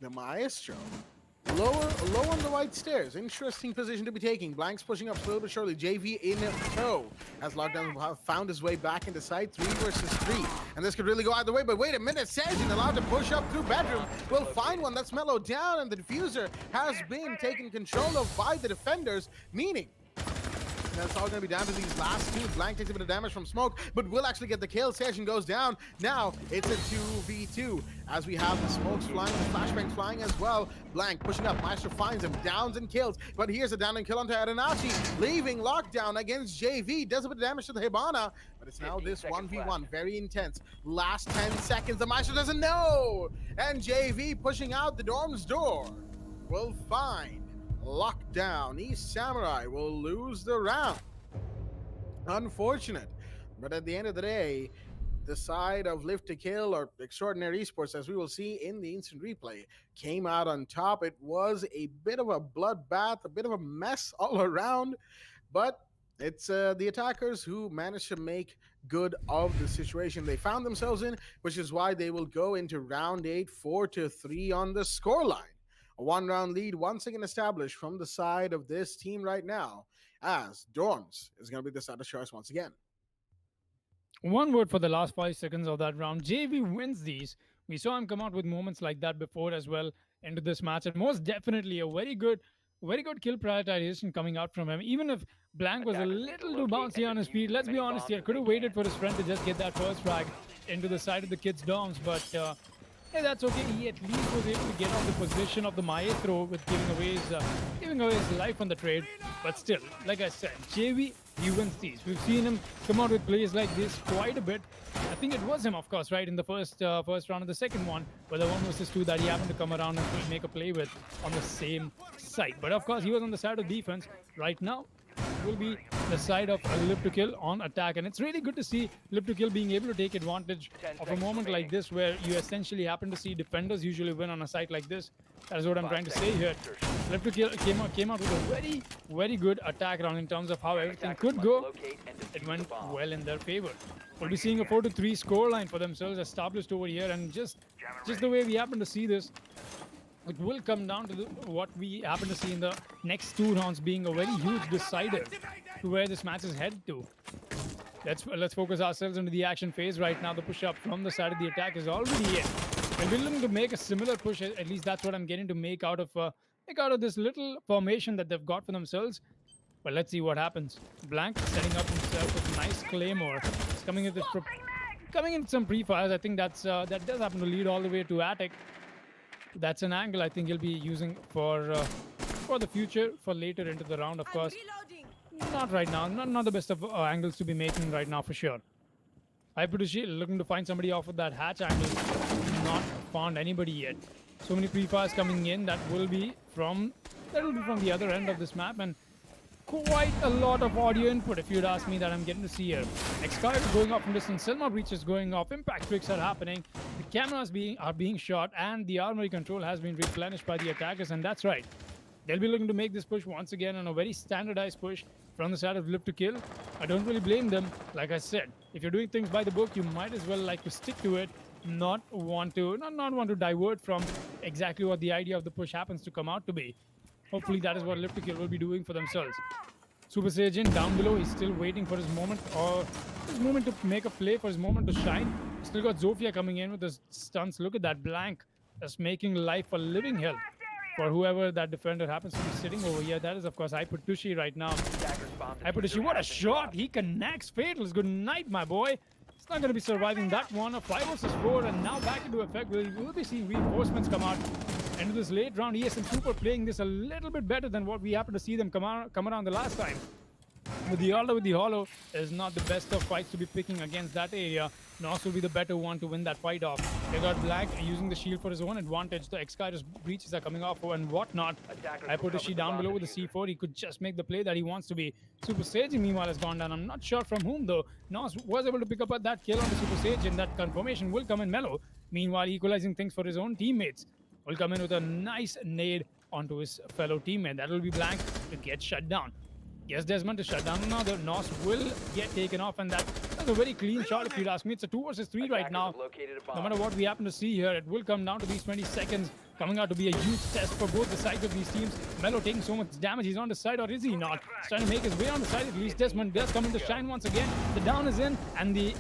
The Maestro. Low on the right stairs. Interesting position to be taking. Blank's pushing up slowly but surely. JV in tow. As Lockdown have found his way back into sight. 3 versus 3. And this could really go either way. But wait a minute. Sajin allowed to push up through bedroom. Will find one. That's Mellow down. And the diffuser has been taken control of by the defenders. Meaning that's all going to be down to these last two. Blank takes a bit of damage from smoke, but will actually get the kill. Session goes down. Now it's a 2v2 as we have the smokes flying, the flashbangs flying as well. Blank pushing up. Maestro finds him, downs and kills. But here's a down and kill onto Arenachi, leaving Lockdown against JV. Does a bit of damage to the Hibana, but it's now this 1v1. Very intense. Last 10 seconds. The Maestro doesn't know. And JV pushing out the dorm's door will find Lockdown. East Samurai will lose the round. Unfortunate. But at the end of the day, the side of Live to Kill or Extraordinary Esports, as we will see in the instant replay, came out on top. It was a bit of a bloodbath, a bit of a mess all around, but it's the attackers who managed to make good of the situation they found themselves in, which is why they will go into round 8, 4-3 on the scoreline. A 1-round lead once again established from the side of this team right now, as Dorms is going to be the side of choice once again. One word for the last 5 seconds of that round. JV wins these. We saw him come out with moments like that before as well into this match, and most definitely a very good kill prioritization coming out from him. Even if Blank was a little too bouncy on his feet, let's be honest here, could have waited for his friend to just get that first frag into the side of the kid's dorms, but hey, that's okay. He at least was able to get on the position of the Maestro with giving away his life on the trade. But still, like I said, JV, he wins these. We've seen him come out with plays like this quite a bit. I think it was him, of course, right, in the first round and the second one, where the 1 versus 2 that he happened to come around and make a play with on the same side. But of course, he was on the side of defense. Right now, it will be the side of Live to Kill on attack, and it's really good to see Live to Kill being able to take advantage of a moment like this where you essentially happen to see defenders usually win on a site like this. That is what I'm trying to say here. Live to Kill came out with a very good attack round in terms of how everything could go. It went well in their favor. We'll be seeing a 4-3 scoreline for themselves established over here, and just the way we happen to see this, it will come down to what we happen to see in the next 2 rounds being a very huge decider to where this match is headed to. Let's focus ourselves into the action phase right now. The push-up from the side of the attack is already in. And we're looking to make a similar push. At least that's what I'm getting to make out of this little formation that they've got for themselves. But let's see what happens. Blank setting up himself with a nice claymore. He's coming in some pre-fires. I think that does happen to lead all the way to attic. That's an angle I think he'll be using for the future, for later into the round, of course. Not right now. Not the best of angles to be making right now for sure. Hyperdushi looking to find somebody off of that hatch angle. Not found anybody yet. So many pre-fires coming in that will be from the other end of this map, and quite a lot of audio input, if you'd ask me, that I'm getting to see here. X-Card is going off from distance, Selma breach is going off, impact tricks are happening, the cameras are being shot, and the armory control has been replenished by the attackers, and that's right. They'll be looking to make this push once again on a very standardized push from the side of Live to Kill. I don't really blame them. Like I said, if you're doing things by the book, you might as well like to stick to it, not want to divert from exactly what the idea of the push happens to come out to be. Hopefully that is what Live to Kill will be doing for themselves. Super Saiyan down below, he's still waiting for his moment, or his moment to make a play, for his moment to shine. Still got Zofia coming in with his stunts. Look at that, Blank just making life a living hell for whoever that defender happens to be sitting over here. That is, of course, Hypertushi right now. Attackers bomb Hypertushi, diffuser what a has been shot! dropped. He connects. Fatals. Good night, my boy. He's not going to be surviving that one. A 5 versus 4, and now back into effect. We'll be seeing reinforcements come out into this late round. ESM Super playing this a little bit better than what we happened to see them come around the last time. With the Hollow is not the best of fights to be picking against that area. Nos will be the better one to win that fight off. They got Black using the shield for his own advantage. The Excalibur breaches are coming off and whatnot. I put Ishi down below with the C4. He could just make the play that he wants to be. Super Sage meanwhile has gone down. I'm not sure from whom though. Nos was able to pick up that kill on the Super Sage, and that confirmation will come in Mellow. Meanwhile, equalizing things for his own teammates. Will come in with a nice nade onto his fellow teammate. That will be Blank to get shut down. Yes, Desmond to shut down another. Nos will get taken off, and that's a very clean shot if you'd ask me. It's a 2 versus 3 right Attackers now. have located a bomb. No matter what we happen to see here, it will come down to these 20 seconds. Coming out to be a huge test for both the sides of these teams. Mello taking so much damage. He's on the side, or is he not? He's trying to make his way on the side at least. Desmond does come into shine once again. The down is in, and the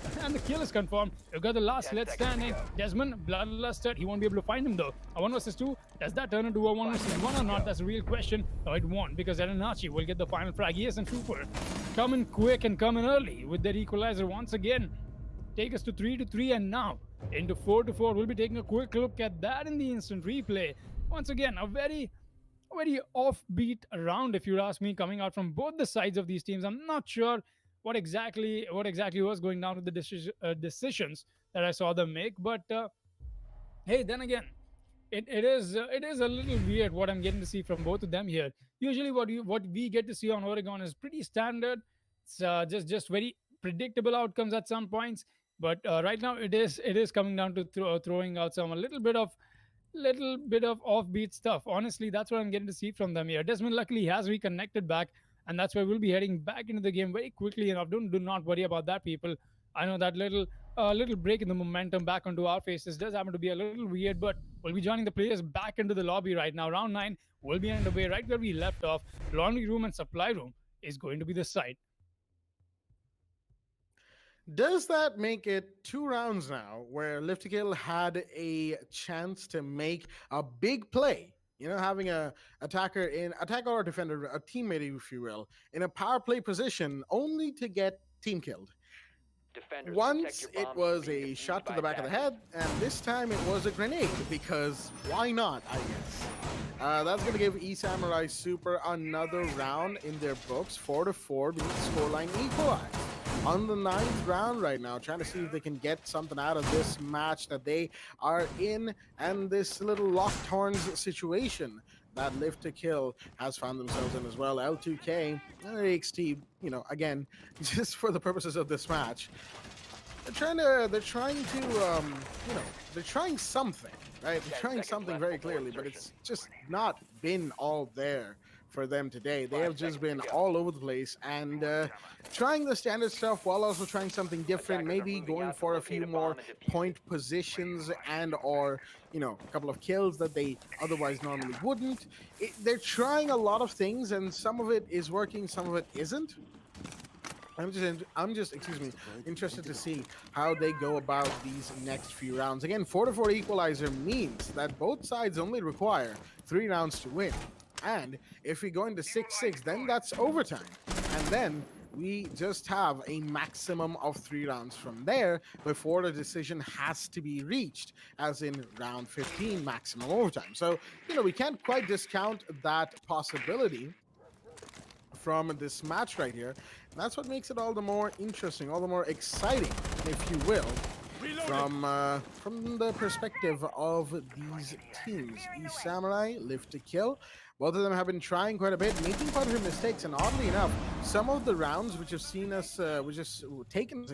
kill is confirmed. We've got the last let standing. Desmond, bloodlusted. He won't be able to find him though. A 1 versus 2. Does that turn into a 1 versus 1 or not? That's a real question. No, it won't, because Arenachi will get the final frag. Yes, and Trooper coming quick and coming early with their equalizer once again. Take us to 3-3, and now into 4-4. We'll be taking a quick look at that in the instant replay. Once again, a very offbeat round, if you ask me, coming out from both the sides of these teams. I'm not sure what exactly was going down with the decisions that I saw them make, but hey, then again, it is a little weird what I'm getting to see from both of them here. Usually, what we get to see on Oregon is pretty standard. It's just very predictable outcomes at some points. But right now, it is coming down to throwing out some a little bit of offbeat stuff. Honestly, that's what I'm getting to see from them here. Desmond luckily has reconnected back, and that's why we'll be heading back into the game very quickly enough. Do not worry about that, people. I know that little break in the momentum back onto our faces does happen to be a little weird, but we'll be joining the players back into the lobby right now. Round 9 will be underway right where we left off. Laundry room and supply room is going to be the site. Does that make it 2 rounds now where Liftikill had a chance to make a big play? You know, having a attacker or defender, a teammate, if you will, in a power play position, only to get team killed. Defenders, Once protect your it bombs was from being a defused shot to by the back of the attackers. head, and this time it was a grenade, because why not, I guess. That's going to give eSamurai Super another round in their books, 4-4, being scoreline equalized. On the 9th round right now, trying to see if they can get something out of this match that they are in, and this little locked horns situation that Lift to Kill has found themselves in as well. L2K, AXT, you know, again, just for the purposes of this match, they're trying something, right? They're trying something very clearly, but it's just not been all there for them today. They have just been all over the place and trying the standard stuff while also trying something different, maybe going for a few more point positions and or, you know, a couple of kills that they otherwise normally wouldn't. They're trying a lot of things, and some of it is working, some of it isn't. I'm just interested to see how they go about these next few rounds. Again, 4-4 equalizer means that both sides only require 3 rounds to win. And if we go into 6-6, then that's overtime. And then we just have a maximum of 3 rounds from there before the decision has to be reached, as in round 15 maximum overtime. So, you know, we can't quite discount that possibility from this match right here. And that's what makes it all the more interesting, all the more exciting, if you will, from the perspective of these teams. eSamurai, Lift to Kill. Both of them have been trying quite a bit, making quite a few mistakes, and oddly enough, some of the rounds which have seen us, taken us,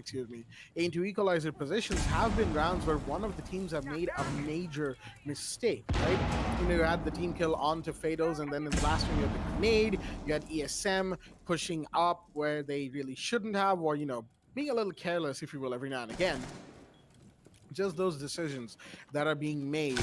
into equalizer positions have been rounds where one of the teams have made a major mistake, right? You know, you had the team kill onto Fados, and then in the last one you had the grenade, you had ESM pushing up where they really shouldn't have, or, you know, being a little careless, if you will, every now and again. Just those decisions that are being made.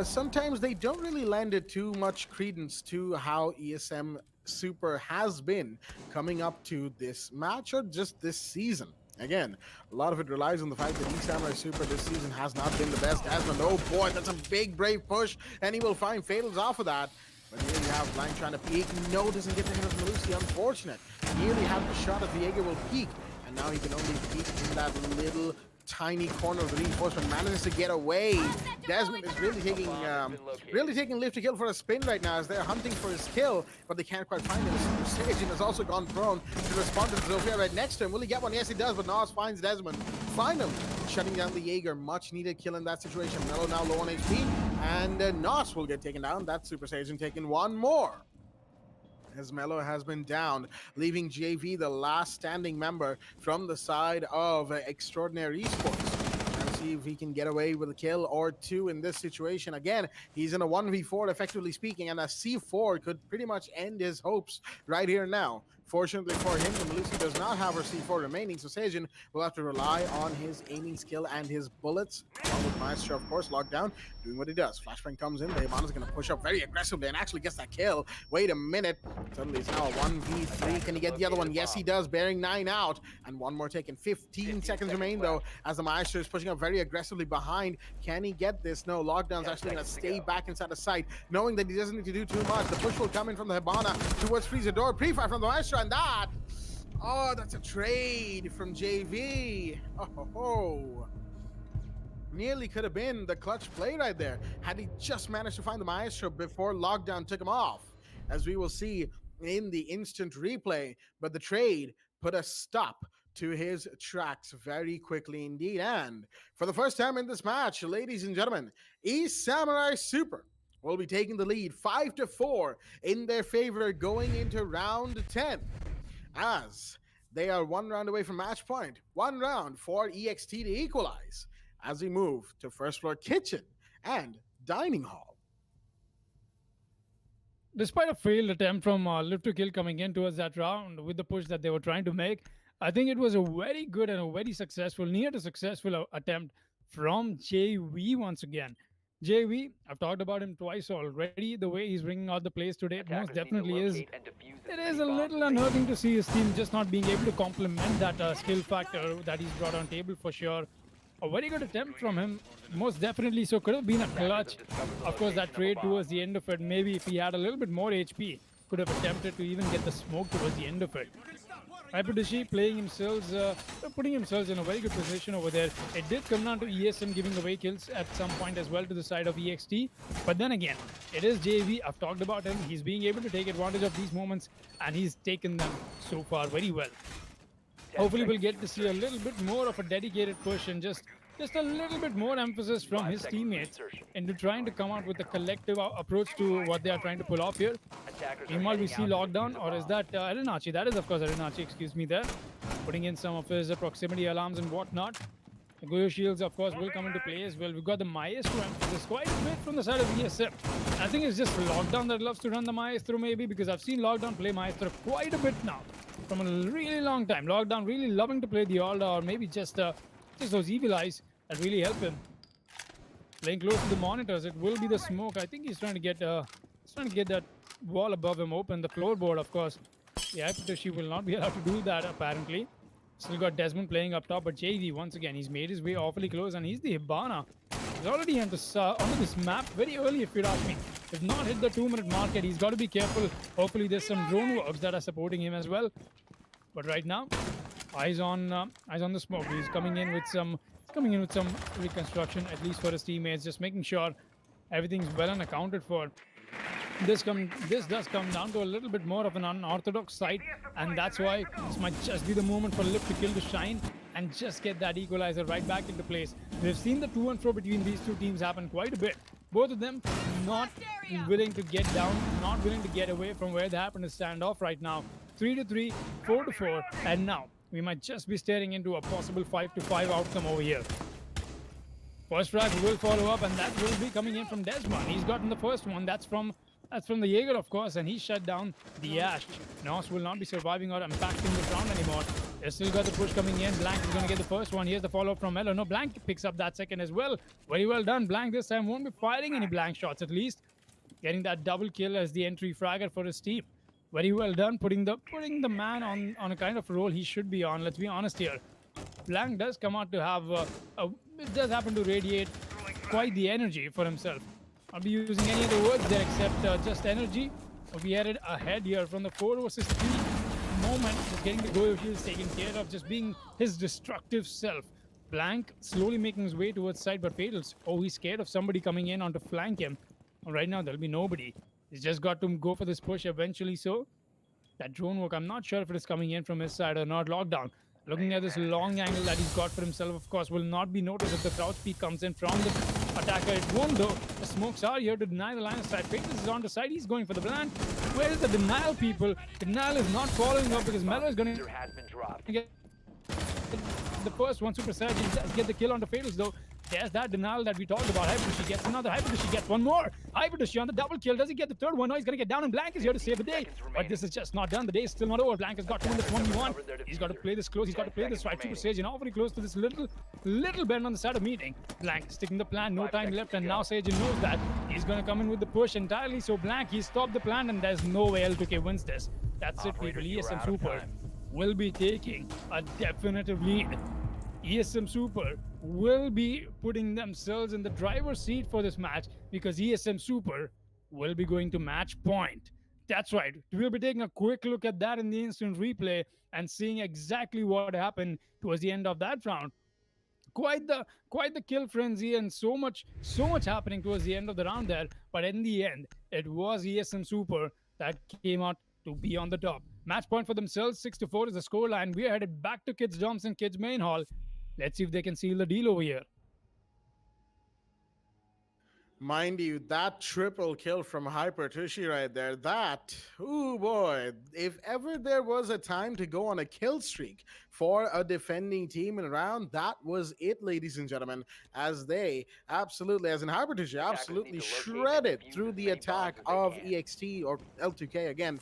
Sometimes they don't really lend it too much credence to how ESM Super has been coming up to this match or just this season. Again, a lot of it relies on the fact that Samurai Super this season has not been the best. Desmond, oh boy, that's a big brave push, and he will find fatals off of that. But here you have Blank trying to peek. No, doesn't get the hit of Malusi. Unfortunate. Nearly had the shot of the Jaeger will peek, and now he can only peek in that little tiny corner of the reinforcement. Manages to get away. Desmond is really taking lift to kill for a spin right now as they're hunting for his kill, but they can't quite find him. Sajin has also gone prone to respond to Zofia right next to him. Will he get one? Yes, he does, but Nas finds Desmond. Finally, shutting down the Jaeger. Much needed kill in that situation. Mello now low on HP, and Nos will get taken down. That Super Saiyan taking one more, as Mello has been downed, leaving JV the last standing member from the side of Extraordinary Esports. Trying to see if he can get away with a kill or two in this situation. Again, he's in a 1v4, effectively speaking, and a C4 could pretty much end his hopes right here now. Fortunately for him, the Malusi does not have her C4 remaining, so Sajin will have to rely on his aiming skill and his bullets. Along with Maestro, of course, locked down, doing what he does. Flashbang comes in, the Hibana's going to push up very aggressively and actually gets that kill. Wait a minute. Suddenly it's now a 1v3. Can he get the other one? Yes, he does, bearing 9 out. And one more taken. 15 seconds remain, though, as the Maestro is pushing up very aggressively behind. Can he get this? No, Lockdown's actually going to stay back inside the site, knowing that he doesn't need to do too much. The push will come in from the Hibana towards Freezer Door. Pre-fire from the Maestro, and that... oh, that's a trade from JV. Oh. Nearly could have been the clutch play right there had he just managed to find the Maestro before Lockdown took him off, as we will see in the instant replay. But the trade put a stop to his tracks very quickly indeed. And for the first time in this match, ladies and gentlemen, East Samurai Super will be taking the lead 5-4 in their favor going into round 10, as they are one round away from match point. One round for EXT to equalize as we move to first floor kitchen and dining hall. Despite a failed attempt from Lift to Kill coming in towards that round with the push that they were trying to make, I think it was a very good and a very successful, near to successful attempt from JV once again. JV, I've talked about him twice already. The way he's bringing out the plays today, most definitely is. It is a little unnerving to see his team just not being able to complement that skill factor that he's brought on table for sure. A very good attempt from him, most definitely. So could have been a clutch. Of course, that trade towards the end of it, maybe if he had a little bit more HP, could have attempted to even get the smoke towards the end of it. Hyperdishi playing himself, putting himself in a very good position over there. It did come down to ESM giving away kills at some point as well to the side of EXT. But then again, it is JV. I've talked about him. He's being able to take advantage of these moments, and he's taken them so far very well. Hopefully we'll get to see a little bit more of a dedicated push and just a little bit more emphasis from his teammates into trying to come out with a collective approach to what they are trying to pull off here. Meanwhile, we see Lockdown, or is that Arenachi? That is, of course, Arenachi, excuse me there. Putting in some of his proximity alarms and whatnot. The Goyo Shields, of course, will come into play as well. We've got the Maestro emphasis quite a bit from the side of ESM. I think it's just Lockdown that loves to run the Maestro maybe, because I've seen Lockdown play Maestro quite a bit now. From a really long time. Lockdown really loving to play the Alda, or maybe just those evil eyes that really help him. Playing close to the monitors, it will be the smoke. I think he's trying to get that wall above him open. The floorboard, of course. The Hyperdishi will not be allowed to do that apparently. Still got Desmond playing up top, but JV once again, he's made his way awfully close, and he's the Hibana. He's already onto this map very early, if you'd ask me. If not hit the 2-minute mark yet, he's got to be careful. Hopefully there's some drone works that are supporting him as well. But right now, eyes on the smoke. He's coming in with some reconstruction, at least for his teammates, just making sure everything's well and accounted for. This does come down to a little bit more of an unorthodox side, and that's why this might just be the moment for Lift to Kill to shine and just get that equalizer right back into place. We've seen the to and fro between these two teams happen quite a bit. Both of them not willing to get down, not willing to get away from where they happen to stand off right now. 3-3, 4-4, and now we might just be staring into a possible 5-5 outcome over here. First frag will follow up, and that will be coming in from Desmond. He's gotten the first one. That's from the Jaeger, of course, and he shut down the Ash. Nos will not be surviving or impacting this round anymore. They still got the push coming in. Blank is going to get the first one. Here's the follow-up from Mello. No, Blank picks up that second as well. Very well done. Blank this time won't be firing any blank shots, at least. Getting that double kill as the entry fragger for his team. Very well done, putting the man on a kind of role he should be on. Let's be honest here. Blank does come out to have, it does happen to radiate quite the energy for himself. I'll be using any other words there except just energy. We headed ahead here from the 4 versus 3 moment, just getting the goal shields taken care of, just being his destructive self. Blank slowly making his way towards side, but Fatals, oh, he's scared of somebody coming in on to flank him. Right now, there'll be nobody. He's just got to go for this push eventually. So that drone work, I'm not sure if it is coming in from his side or not. Lockdown. Looking at this long angle that he's got for himself, of course, will not be noticed if the crouch peek comes in from the attacker. It won't though. The smokes are here to deny the line of sight. Fatals is on the side. He's going for the plant. Where is the denial, people? Denial is not following up because Mello is going User has been dropped. to get the first one. Super Surge does get the kill on the Fatals though. There's that denial that we talked about. Hyperdushi gets another. Hyperdushi gets one more. Hyperdushi on the double kill. Does he get the third one? No, he's going to get down, and Blank is here to save the day. But this is just not done. The day is still not over. Blank has got 2 in this 1v1. He's got to play this close. He's got to play this right. Super Sage, and awfully close to this little bend on the side of meeting. Blank sticking the plan. No time left, and now Sage knows that. He's going to come in with the push entirely. So Blank, he stopped the plan, and there's no way L2K wins this. That's it, people. ESM Super will be taking a definitive lead. ESM Super will be putting themselves in the driver's seat for this match because ESM Super will be going to match point. That's right. We'll be taking a quick look at that in the instant replay and seeing exactly what happened towards the end of that round. Quite the kill frenzy and so much happening towards the end of the round there. But in the end, it was ESM Super that came out to be on the top. Match point for themselves. 6-4 is the scoreline. We are headed back to Kids Dumps and Kids Main Hall. Let's see if they can seal the deal over here. Mind you, that triple kill from Hypertushi right there, that, ooh boy, if ever there was a time to go on a kill streak for a defending team in a round, that was it, ladies and gentlemen, as they absolutely, as in Hypertushi, absolutely shredded through the attack of EXT or L2K again.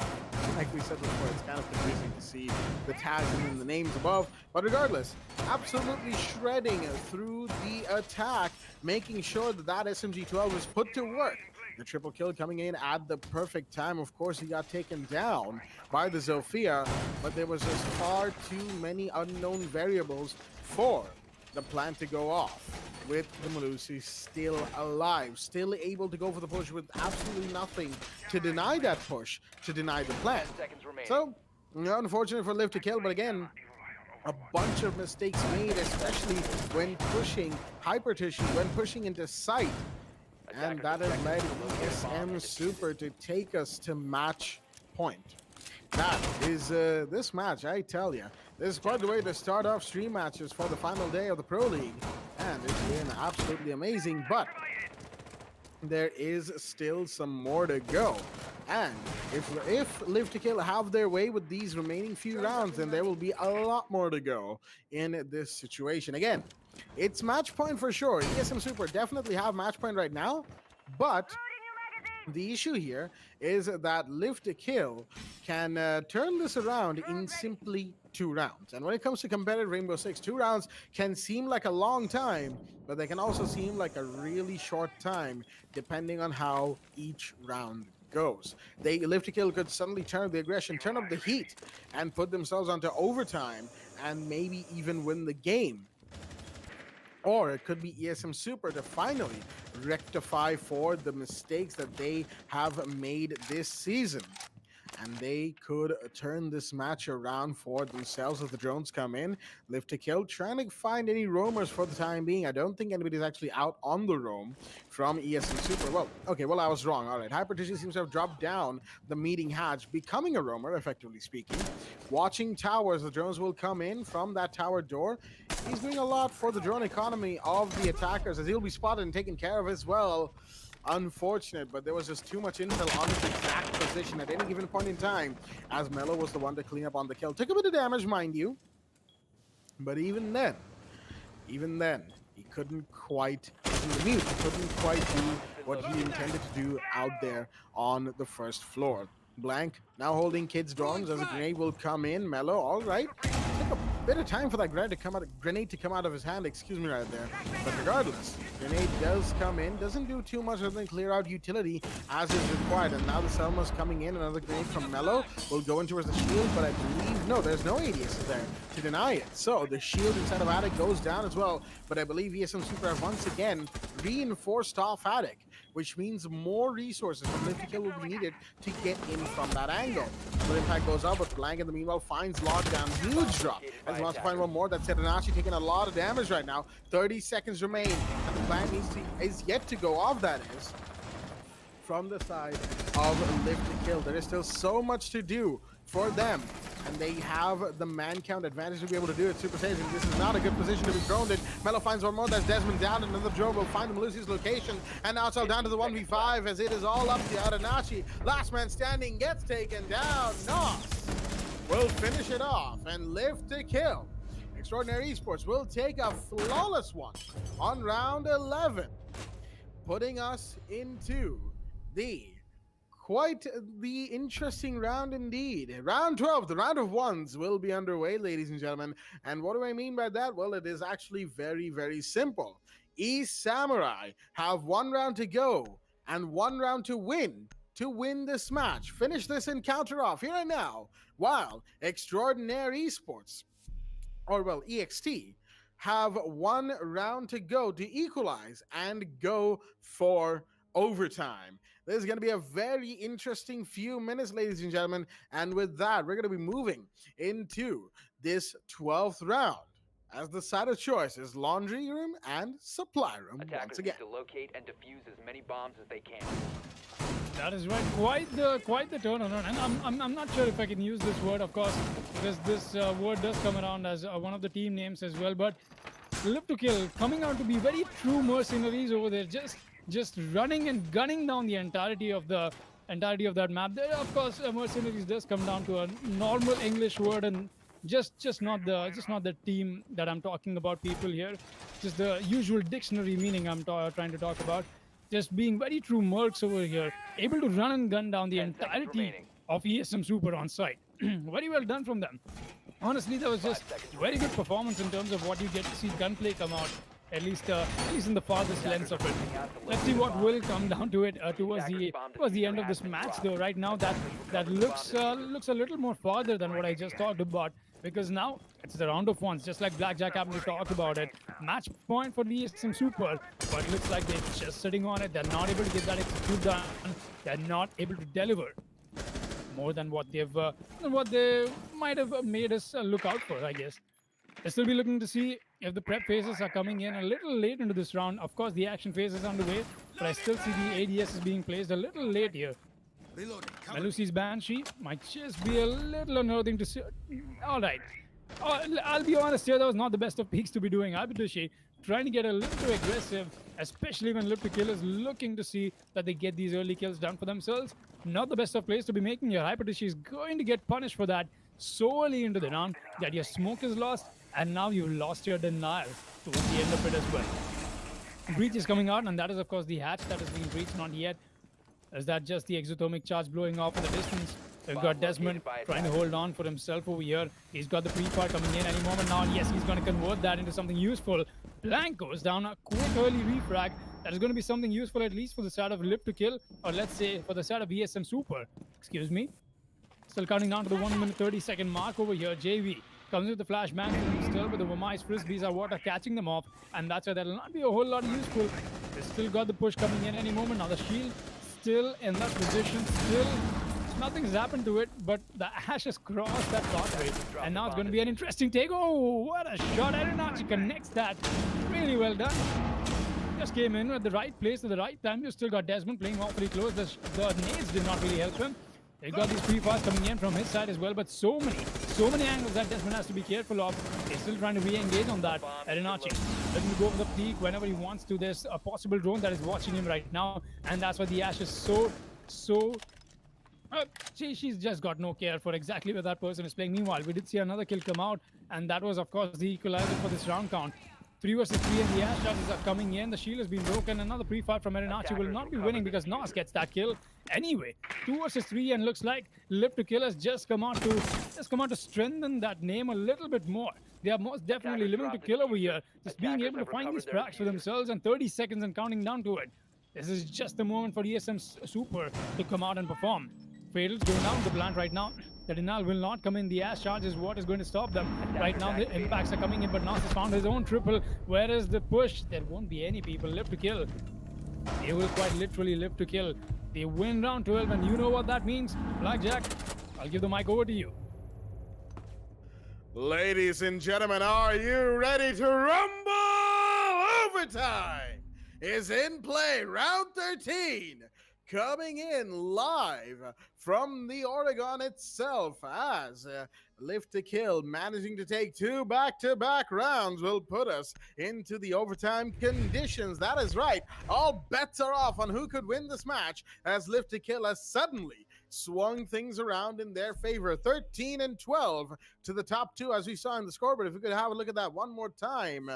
Like we said before, it's kind of confusing to see the tags and then the names above, but regardless, absolutely shredding through the attack, making sure that that SMG-12 was put to work. The triple kill coming in at the perfect time. Of course, he got taken down by the Zofia, but there was just far too many unknown variables for the plan to go off. With the Malusi still alive, still able to go for the push with absolutely nothing to deny that push, to deny the plan. 10 seconds remaining. So, unfortunate for Live to Kill, but again, a bunch of mistakes made, especially when pushing Hypertushi, when pushing into sight. And that has led ESM Super to take us to match point. That is this match, I tell you. This is quite the way to start off stream matches for the final day of the Pro League. And it's been absolutely amazing, but there is still some more to go. And if Live to Kill have their way with these remaining few rounds, then there will be a lot more to go in this situation. Again, it's match point for sure. ESM Super definitely have match point right now, but the issue here is that Live to Kill can turn this around in simply 2 rounds. And when it comes to competitive Rainbow Six, 2 rounds can seem like a long time, but they can also seem like a really short time depending on how each round goes. They Live to Kill could suddenly turn up the aggression, turn up the heat, and put themselves onto overtime and maybe even win the game. Or it could be ESM Super to finally rectify for the mistakes that they have made this season. And they could turn this match around for themselves as the drones come in. Live to Kill, trying to find any roamers for the time being. I don't think anybody's actually out on the roam from ESM Super. Well, okay, well, I was wrong. All right, Hypertushi seems to have dropped down the meeting hatch, becoming a roamer, effectively speaking. Watching towers, the drones will come in from that tower door. He's doing a lot for the drone economy of the attackers, as he'll be spotted and taken care of as well. Unfortunate, but there was just too much intel on his exact position at any given point in time, as Mello was the one to clean up on the kill. Took a bit of damage, mind you, but even then, he couldn't quite mute. He couldn't quite do what he intended to do out there on the first floor. Blank now holding Kids drones as a grenade will come in. Mello, all right. Took a Bit of time for that grenade to come out of his hand, excuse me, right there. But regardless, grenade does come in, doesn't do too much other than clear out utility as is required. And now the Selma's coming in, another grenade from Mello will go in towards the shield, but I believe, no, there's no ADS there to deny it. So the shield inside of Attic goes down as well, but I believe ESM Super have once again reinforced off Attic, which means more resources from Lift to Kill will be needed to get in from that angle. The impact goes up, but Blank in the meanwhile finds lockdown. Huge drop. As he wants to find one more. That's Serenachi taking a lot of damage right now. 30 seconds remain, and the plan is yet to go off, that is, from the side of Lift to Kill. There is still so much to do for them, and they have the man count advantage to be able to do it. Super Saiyan, this is not a good position to be thrown in. Mello finds one more. That's Desmond down. Another drone will find Lucy's location, and now it's all down to the 1v5 as it is all up to Arenachi. Last man standing gets taken down. Nos will finish it off and Lift to Kill. Extraordinary Esports will take a flawless one on round 11, putting us into quite the interesting round indeed. Round 12, the round of ones will be underway, ladies and gentlemen. And what do I mean by that? Well, it is actually very, very simple. East Samurai have one round to go and one round to win this match. Finish this encounter off here and now, while Extraordinary Esports, or well, EXT, have one round to go to equalize and go for overtime. This is going to be a very interesting few minutes, ladies and gentlemen. And with that, we're going to be moving into this 12th round, as the side of choice is laundry room and supply room Attackers once again. need to locate and defuse as many bombs as they can. That is right. Quite the turnaround. And I'm not sure if I can use this word, of course, because this word does come around as one of the team names as well. But Live to Kill coming out to be very true mercenaries over there, just running and gunning down the entirety of that map. There, of course, mercenaries does come down to a normal English word, and just not the team that I'm talking about. People here, just the usual dictionary meaning I'm trying to talk about. Just being very true mercs over here, able to run and gun down the 10 seconds entirety remaining. of ESM Super on site. Very well done from them. Honestly, that was just very good performance in terms of what you get to see gunplay come out. At least in the farthest lens of it. Let's see what will come down to it towards the end of this match. Though right now that looks a little more farther than what I just talked about, because now it's the round of ones, just like Blackjack happened to talk about it. Match point for the ESM Super, but looks like they're just sitting on it. They're not able to get that execute done. They're not able to deliver more than what they might have made us look out for, I guess. They'll still be looking to see if the prep phases are coming in a little late into this round. Of course, the action phase is underway, but I still see the ADS is being placed a little late here. Melusi's Banshee might just be a little unnerving to see. All right. I'll be honest here, that was not the best of peaks to be doing. Abitushi trying to get a little too aggressive, especially when Live to Kill is looking to see that they get these early kills done for themselves. Not the best of plays to be making here. Hypertushi is going to get punished for that so early into the round that your smoke is lost, and now you've lost your denial towards the end of it as well. Breach is coming out, and that is, of course, the hatch that is being breached, not yet. Is that just the exothermic charge blowing off in the distance? We've got Desmond trying to hold on for himself over here. He's got the pre-fire coming in any moment now, and yes, he's going to convert that into something useful. Blank goes down, a quick early refrag. That is going to be something useful, at least for the side of Live to Kill, or let's say for the side of ESM Super. Excuse me. Still counting down to the 1 minute 30 second mark over here. JV comes with the flashbang, still with the Wamai's frisbees are what are catching them off, and that's why that'll not be a whole lot useful. They still got the push coming in any moment. Now the shield still in that position, still nothing's happened to it, but the Ash has crossed that pathway, and now it's going to be an interesting take. Oh, what a shot! Arenachi connects that. Really well done. Just came in at the right place at the right time. You still got Desmond playing awfully close. The nades did not really help him. They got these pre-fires coming in from his side as well, but so many angles that Desmond has to be careful of. He's still trying to re-engage on that. Arenachi letting him go for the peak whenever he wants to. There's a possible drone that is watching him right now, and that's why the Ash is so she's just got no care for exactly where that person is playing. Meanwhile, we did see another kill come out, and that was, of course, the equalizer for this round count. 3 versus 3, and the Ash charges are coming in. The shield has been broken. Another pre-fire from Arenachi will not be winning because Nos gets that kill. Anyway, 2 versus 3, and looks like Live to Kill has just come out to strengthen that name a little bit more. They are most definitely living to kill over here. Just being able to find these tracks for themselves and 30 seconds and counting down to it. This is just the moment for ESM's Super to come out and perform. Fatal's going down the plant right now. The denial will not come in. The ash charge is what is going to stop them. Right now, the impacts are coming in, but Nas has found his own triple. Where is the push? There won't be any people left to kill. They will quite literally live to kill. They win round 12, and you know what that means. Blackjack, I'll give the mic over to you. Ladies and gentlemen, are you ready to rumble? Overtime is in play. Round 13 coming in live from the Oregon itself as Live to Kill managing to take 2 back-to-back rounds will put us into the overtime conditions. That is right. All bets are off on who could win this match as Live to Kill has suddenly swung things around in their favor. 13 and 12 to the top 2 as we saw in the scoreboard. If we could have a look at that one more time.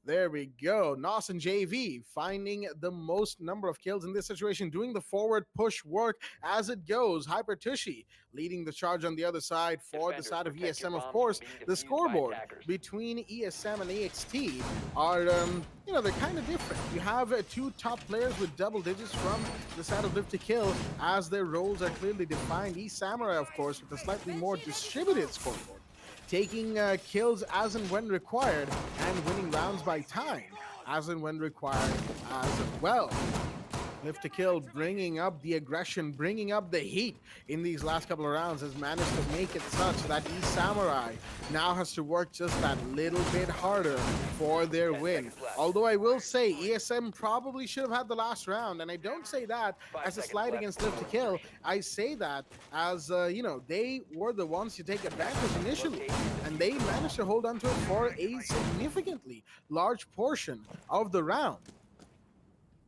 There we go. Nos and JV finding the most number of kills in this situation, doing the forward push work as it goes. Hyper Tushy leading the charge on the other side for the side of ESM. Of course, the scoreboard between ESM and EXT are, they're kind of different. You have 2 top players with double digits from the side of Live to Kill as their roles are clearly defined. E-Samurai, of course, with a slightly more distributed scoreboard, taking kills as and when required and winning rounds by time as and when required as well. Live to Kill bringing up the aggression, bringing up the heat in these last couple of rounds, has managed to make it such that E-Samurai now has to work just that little bit harder for their win. Although I will say ESM probably should have had the last round, and I don't say that as a slight against Live to Kill. I say that as, they were the ones to take advantage initially, and they managed to hold on to it for a significantly large portion of the round,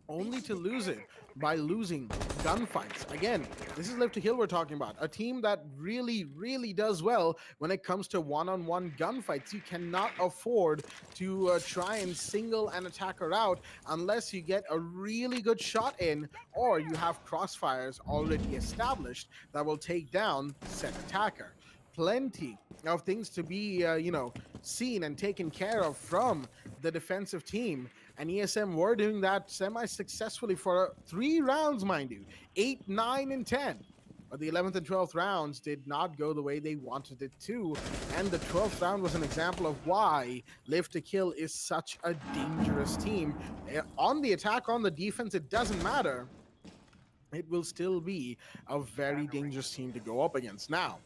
only to lose it by losing gunfights. Again, this is Live to Kill we're talking about, a team that really, really does well when it comes to one-on-one gunfights. You cannot afford to try and single an attacker out unless you get a really good shot in or you have crossfires already established that will take down said attacker. Plenty of things to be, seen and taken care of from the defensive team. And ESM were doing that semi-successfully for 3 rounds, mind you. 8, 9, and 10. But the 11th and 12th rounds did not go the way they wanted it to. And the 12th round was an example of why Live to Kill is such a dangerous team. On the attack, on the defense, it doesn't matter. It will still be a very dangerous team to go up against. Now,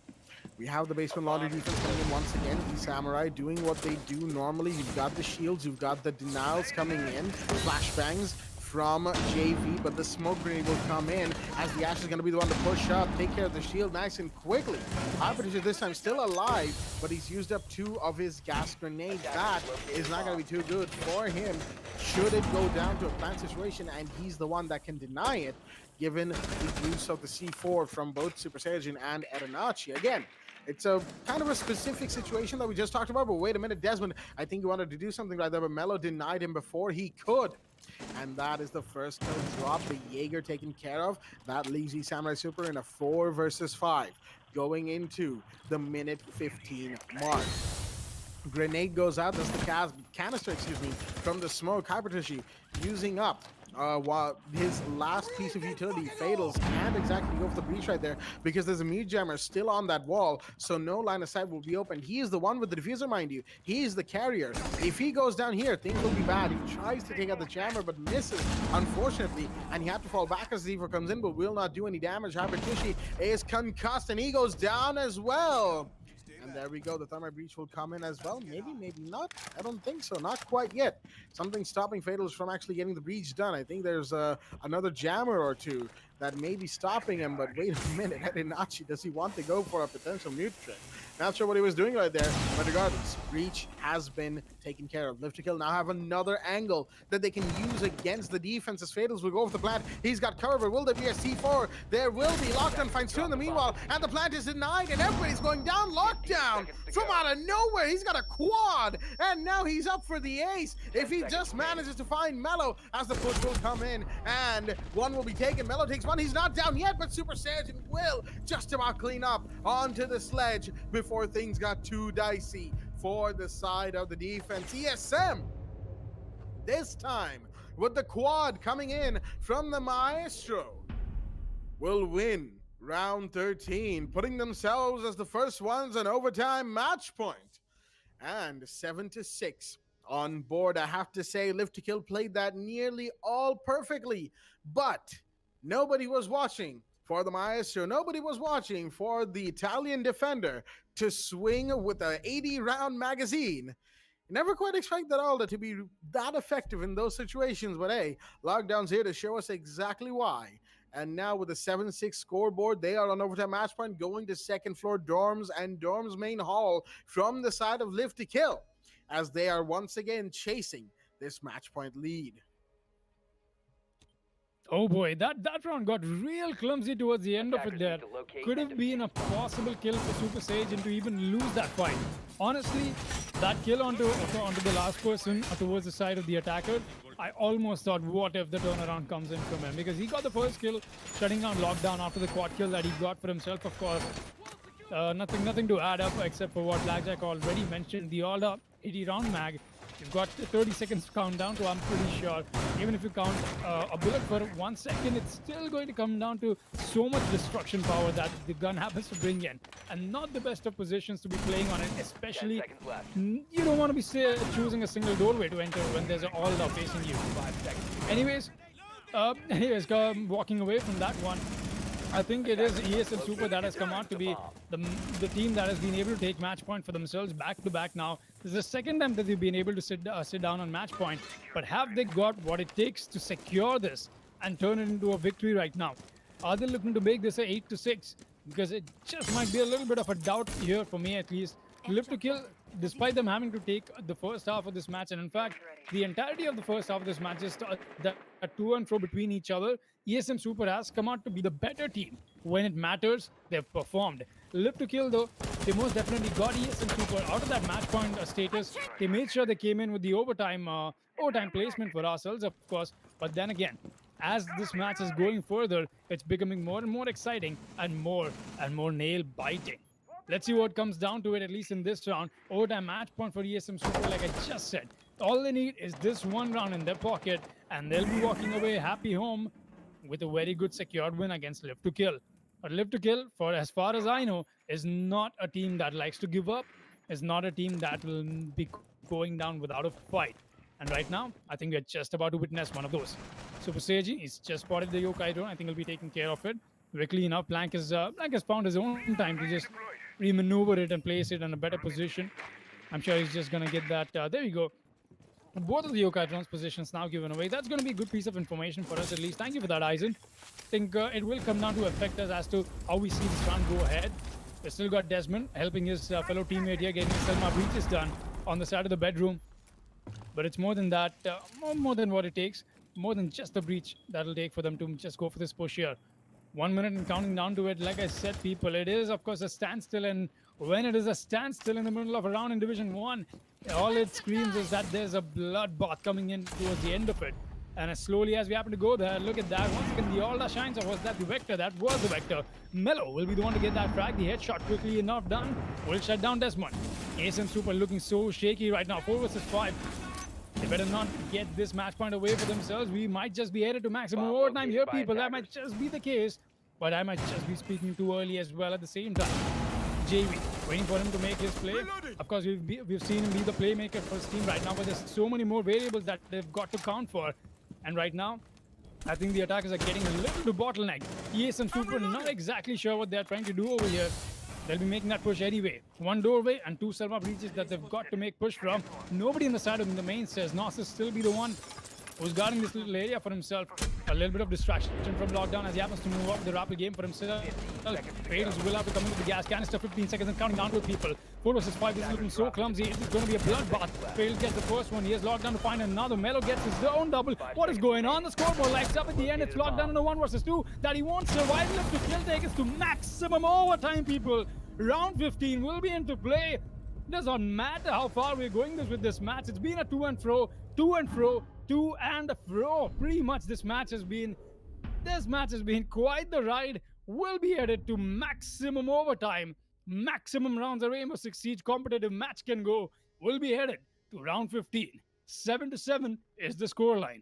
we have the basement laundry defense coming in once again. E-Samurai doing what they do normally. You've got the shields, you've got the denials coming in. Flashbangs from JV, but the smoke grenade will come in as the Ash is going to be the one to push up, take care of the shield nice and quickly. Hyperdish this time still alive, but he's used up 2 of his gas grenades. That is not going to be too good for him should it go down to a plant situation, and he's the one that can deny it, given the use of the C4 from both Super Saiyan and Erenachi. Again, it's a kind of a specific situation that we just talked about, but wait a minute, Desmond, I think he wanted to do something right there, but Mello denied him before he could. And that is the first kill drop, the Jaeger taken care of. That leaves E-Samurai Super in a 4 versus 5, going into the minute 15 mark. Grenade goes out, that's the canister, from the smoke. Hypertishi using up while his last piece of utility. Fatals can't exactly go for the breach right there because there's a mute jammer still on that wall, so no line of sight will be open. He is the one with the diffuser, mind you. He is the carrier. If he goes down here, things will be bad. He tries to take out the jammer but misses, unfortunately, and he had to fall back as the Z4 comes in but will not do any damage. Hypertishi is concussed and he goes down as well. And there we go, the thermite breach will come in as well. Maybe, maybe not. I don't think so, not quite yet. Something stopping Fatals from actually getting the breach done. I think there's another jammer or 2 that may be stopping him, but wait a minute, Erenachi, does he want to go for a potential mute trick? Not sure what he was doing right there, but regardless, breach has been taken care of. Live to Kill now have another angle that they can use against the defense as Fatals will go for the plant. He's got cover, but will there be a C4? There will be. Lockdown finds 2 in the meanwhile, and the plant is denied, and everybody's going down. Lockdown from out of nowhere. He's got a quad, and now he's up for the ace. If he just manages to find Mello, as the push will come in, and 1 will be taken. Mello takes 1. He's not down yet, but Super Saiyan will just about clean up onto the sledge before things got too dicey for the side of the defense. ESM, this time with the quad coming in from the Maestro, will win round 13, putting themselves as the first ones on overtime match point. And 7-6 on board. I have to say, Live to Kill played that nearly all perfectly, but nobody was watching for the Maestro. Nobody was watching for the Italian defender to swing with an 80-round magazine. You never quite expect that Alda to be that effective in those situations, but hey, Lockdown's here to show us exactly why. And now with a 7-6 scoreboard, they are on overtime match point, going to second floor dorms and dorms main hall from the side of Live to Kill, as they are once again chasing this match point lead. Oh boy, that round got real clumsy towards the end of it there. Could have been a possible kill for Super Sage and to even lose that fight. Honestly, that kill onto the last person towards the side of the attacker, I almost thought, what if the turnaround comes in from him? Because he got the first kill, shutting down Lockdown after the quad kill that he got for himself, of course. Nothing to add up except for what Blackjack already mentioned. The all-up 80-round mag. You've got 30 seconds to count down to, I'm pretty sure. Even if you count a bullet for 1 second, it's still going to come down to so much destruction power that the gun happens to bring in. And not the best of positions to be playing on it, especially you don't want to be choosing a single doorway to enter when there's an all-up facing you. 5 seconds. Anyways, walking away from that one, I think it is ESM Super that has come out to be the team that has been able to take match point for themselves back to back now. This is the second time that they've been able to sit down on match point. But have they got what it takes to secure this and turn it into a victory right now? Are they looking to make this a 8-6? Because it just might be a little bit of a doubt here for me, at least. Live to Kill, despite them having to take the first half of this match, and in fact, the entirety of the first half of this match is that to and fro between each other, ESM Super has come out to be the better team. When it matters, they've performed. Live to Kill, though, they most definitely got ESM Super out of that match point status. They made sure they came in with the overtime placement for ourselves, of course. But then again, as this match is going further, it's becoming more and more exciting and more nail-biting. Let's see what comes down to it, at least in this round. Overtime match point for ESM Super, like I just said. All they need is this one round in their pocket, and they'll be walking away happy home with a very good secured win against Live to Kill. But Live to Kill, for as far as I know, is not a team that likes to give up, is not a team that will be going down without a fight. And right now, I think we're just about to witness one of those. Super Seiji, he's just spotted the Yokai drone. I think he'll be taking care of it. Quickly enough, Blank has found his own time to just remaneuver it and place it in a better position. I'm sure he's just going to get that. There we go. Both of the Yokai drones positions now given away. That's going to be a good piece of information for us, at least. Thank you for that, Aizen. I think it will come down to affect us as to how we see this round go ahead. We've still got Desmond helping his fellow teammate here, getting Selma breaches done on the side of the bedroom. But it's more than that, more than what it takes. More than just the breach that'll take for them to just go for this push here. 1 minute and counting down to it. Like I said, people, it is, of course, a standstill. And when it is a standstill in the middle of a round in Division 1, all it screams is that there's a bloodbath coming in towards the end of it. And as slowly as we happen to go there, look at that. Once again, the Alda shines, or was that the Vector? That was the Vector. Mello will be the one to get that frag. The headshot quickly enough done. Will shut down Desmond. ASM Super looking so shaky right now. 4 versus 5. They better not get this match point away for themselves. We might just be headed to maximum overtime here, people. That might just be the case. But I might just be speaking too early as well at the same time. JV, waiting for him to make his play. Of course, we've seen him be the playmaker for his team right now, but there's so many more variables that they've got to count for. And right now, I think the attackers are getting a little too bottlenecked. ESM Super not exactly sure what they're trying to do over here. They'll be making that push anyway. 1 doorway and 2 Selma breaches that they've got to make push from. Nobody in the side of the main says Nos still be the one who's guarding this little area for himself. A little bit of distraction from Lockdown as he happens to move up the rapid game for himself. Faders will have to come into the gas canister. 15 seconds and counting down to people. 4 versus 5. This is looking so clumsy. It's going to be a bloodbath. Fails gets the first one. He has Lockdown to find another. Mello gets his own double. What is going on? The scoreboard lights up at the end. It's Lockdown in a 1 versus 2 that he won't survive. Live to Kill take us to maximum overtime, people. Round 15 will be into play. It does not matter how far we're going with this match. It's been a to and fro. Pretty much this match has been quite the ride. We'll be headed to maximum overtime. maximum rounds a Rainbow Six Siege competitive match can go will be headed to round 15. 7-7 is the scoreline.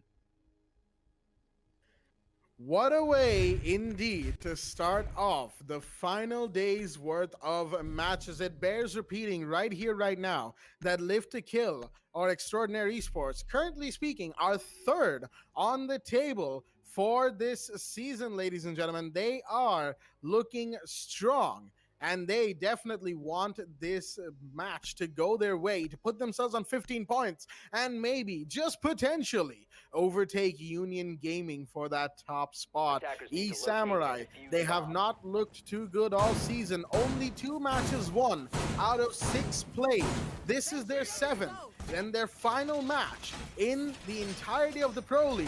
What a way indeed to start off the final day's worth of matches. It bears repeating right here, right now, that Live to Kill or Extraordinary Esports, currently speaking, are third on the table for this season, ladies and gentlemen. They are looking strong. And they definitely want this match to go their way, to put themselves on 15 points, and maybe, just potentially, overtake Union Gaming for that top spot. Attackers need to locate and Samurai, defuse they the have bomb. not looked too good all season. Only 2 matches won out of 6 played. This is their 7th and their final match in the entirety of the Pro League.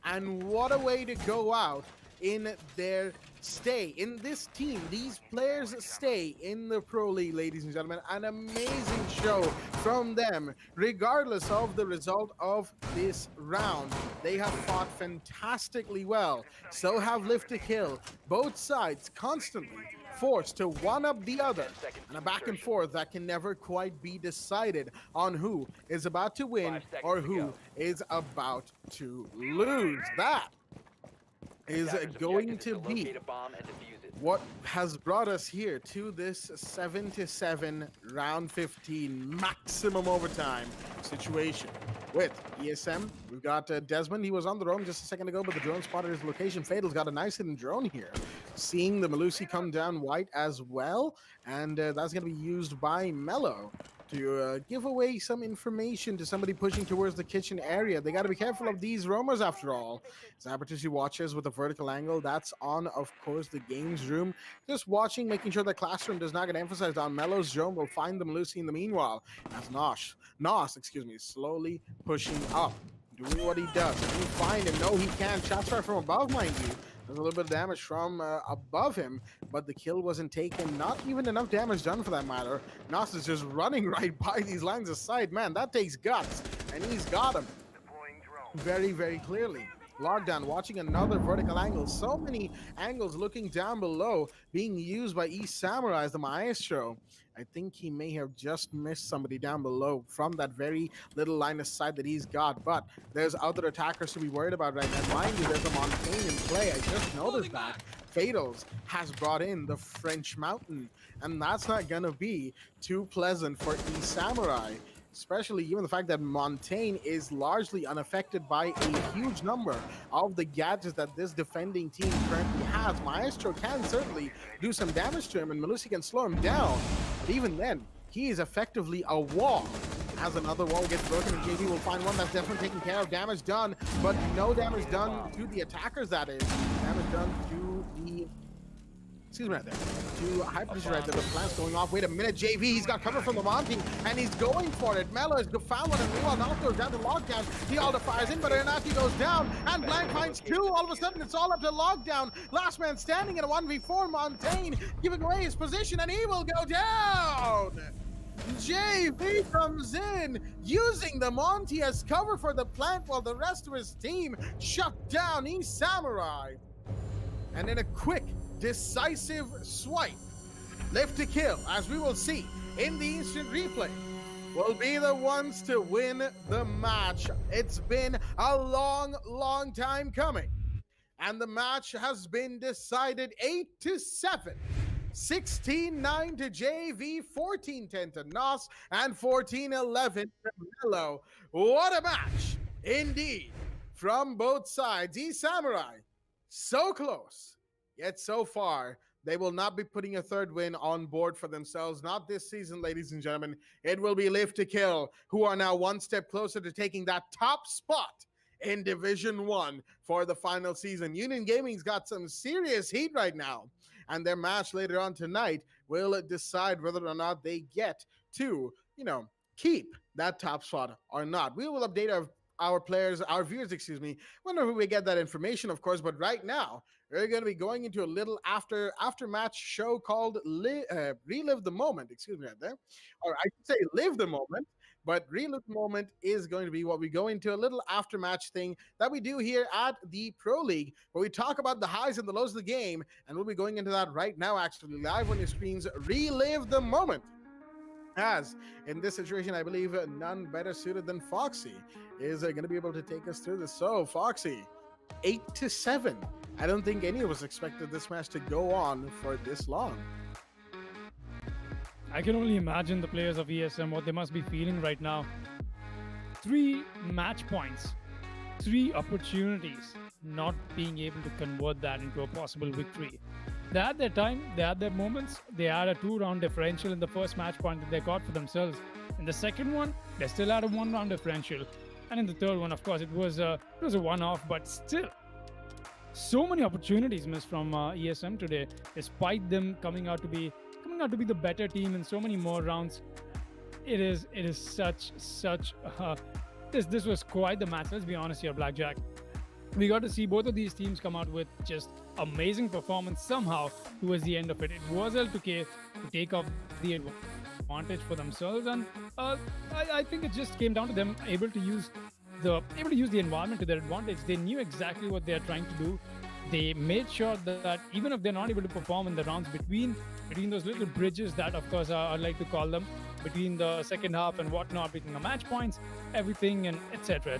And what a way to go out in their stay in this team. These players stay in the Pro League, ladies and gentlemen. An amazing show from them, regardless of the result of this round. They have fought fantastically well. So have Live to Kill. Both sides constantly forced to one up the other, and a back and forth that can never quite be decided on who is about to win 5 seconds or to who go. is about to lose. That is Attackers' going objective to is be locate a bomb and defuse it. what has brought us here to this 7-7 round 15 maximum overtime situation. With ESM, we've got Desmond. He was on the roam just a second ago, but the drone spotted his location. Fatal's got a nice hidden drone here. Seeing the Malusi come down white as well, and that's going to be used by Mello to give away some information to somebody pushing towards the kitchen area. They got to be careful of these roamers after all. Zabertusi watches with a vertical angle. That's on, of course, the games room. Just watching, making sure the classroom does not get emphasized on. Mello's drone will find the Malusi in the meanwhile. As Nos, slowly pushing up, doing what he does. Can he find him? No, he can't. Shots fired from above, mind you. There's a little bit of damage from above him, but the kill wasn't taken. Not even enough damage done for that matter. Nos is just running right by these lines of sight. Man, that takes guts, and he's got him very, very clearly. Lockdown watching another vertical angle. So many angles looking down below being used by East Samurai as the Maestro. I think he may have just missed somebody down below from that very little line of sight that he's got. But there's other attackers to be worried about right now. Mind you, there's a Montaigne in play. I just noticed that. Fatals has brought in the French Mountain. And that's not going to be too pleasant for East Samurai. Especially given the fact that Montaigne is largely unaffected by a huge number of the gadgets that this defending team currently has. Maestro can certainly do some damage to him, and Malusi can slow him down. But even then, he is effectively a wall. As another wall gets broken, and JV will find one that's definitely taken care of. Damage done, but no damage done to the attackers, that is. Damage done to the... Excuse me right there. To high position right there. The plant's going off. Wait a minute, JV. He's got cover from the Monty, and he's going for it. Mello has found one, and meanwhile, now goes down to Lockdown. He all fires in, but Renati goes down, and Blank finds 2. All of a sudden, it's all up to Lockdown. Last man standing in a 1v4. Montaigne giving away his position, and he will go down. JV comes in, using the Monty as cover for the plant, while the rest of his team shut down East Samurai. And in a quick, decisive swipe, Live to Kill, as we will see in the instant replay, will be the ones to win the match. It's been a long, long time coming, and the match has been decided 8-7. 16-9 to JV, 14-10 to Nos, and 14-11 to Mello. What a match, indeed, from both sides. East Samurai, so close, yet so far. They will not be putting a third win on board for themselves. Not this season, ladies and gentlemen. It will be Live to Kill, who are now one step closer to taking that top spot in Division 1 for the final season. Union Gaming's got some serious heat right now, and their match later on tonight will decide whether or not they get to, keep that top spot or not. We will update our players, our viewers, whenever we get that information, of course. But right now, we're going to be going into a little after-match show called Relive the Moment, right there. Or I should say Live the Moment, But reload moment is going to be what we go into a little after match thing that we do here at the Pro League, where we talk about the highs and the lows of the game, and we'll be going into that right now, actually, live on your screens. Relive the moment. As in this situation, I believe none better suited than Foxy is going to be able to take us through this. So, Foxy, 8-7. I don't think any of us expected this match to go on for this long. I can only imagine the players of ESM, what they must be feeling right now. 3 match points, 3 opportunities, not being able to convert that into a possible victory. They had their time, they had their moments, they had a 2-round differential in the first match point that they got for themselves. In the second one, they still had a 1-round differential. And in the third one, of course, it was a one-off, but still, so many opportunities missed from ESM today, despite them coming out to be the better team in so many more rounds. It is such this was quite the match. Let's be honest here, Blackjack. We got to see both of these teams come out with just amazing performance somehow towards the end of it. It was L2K to take off the advantage for themselves, and I think it just came down to them able to use the environment to their advantage. They knew exactly what they are trying to do. They made sure that even if they're not able to perform in the rounds between those little bridges that, of course, I like to call them, between the second half and whatnot, between the match points, everything, and etc.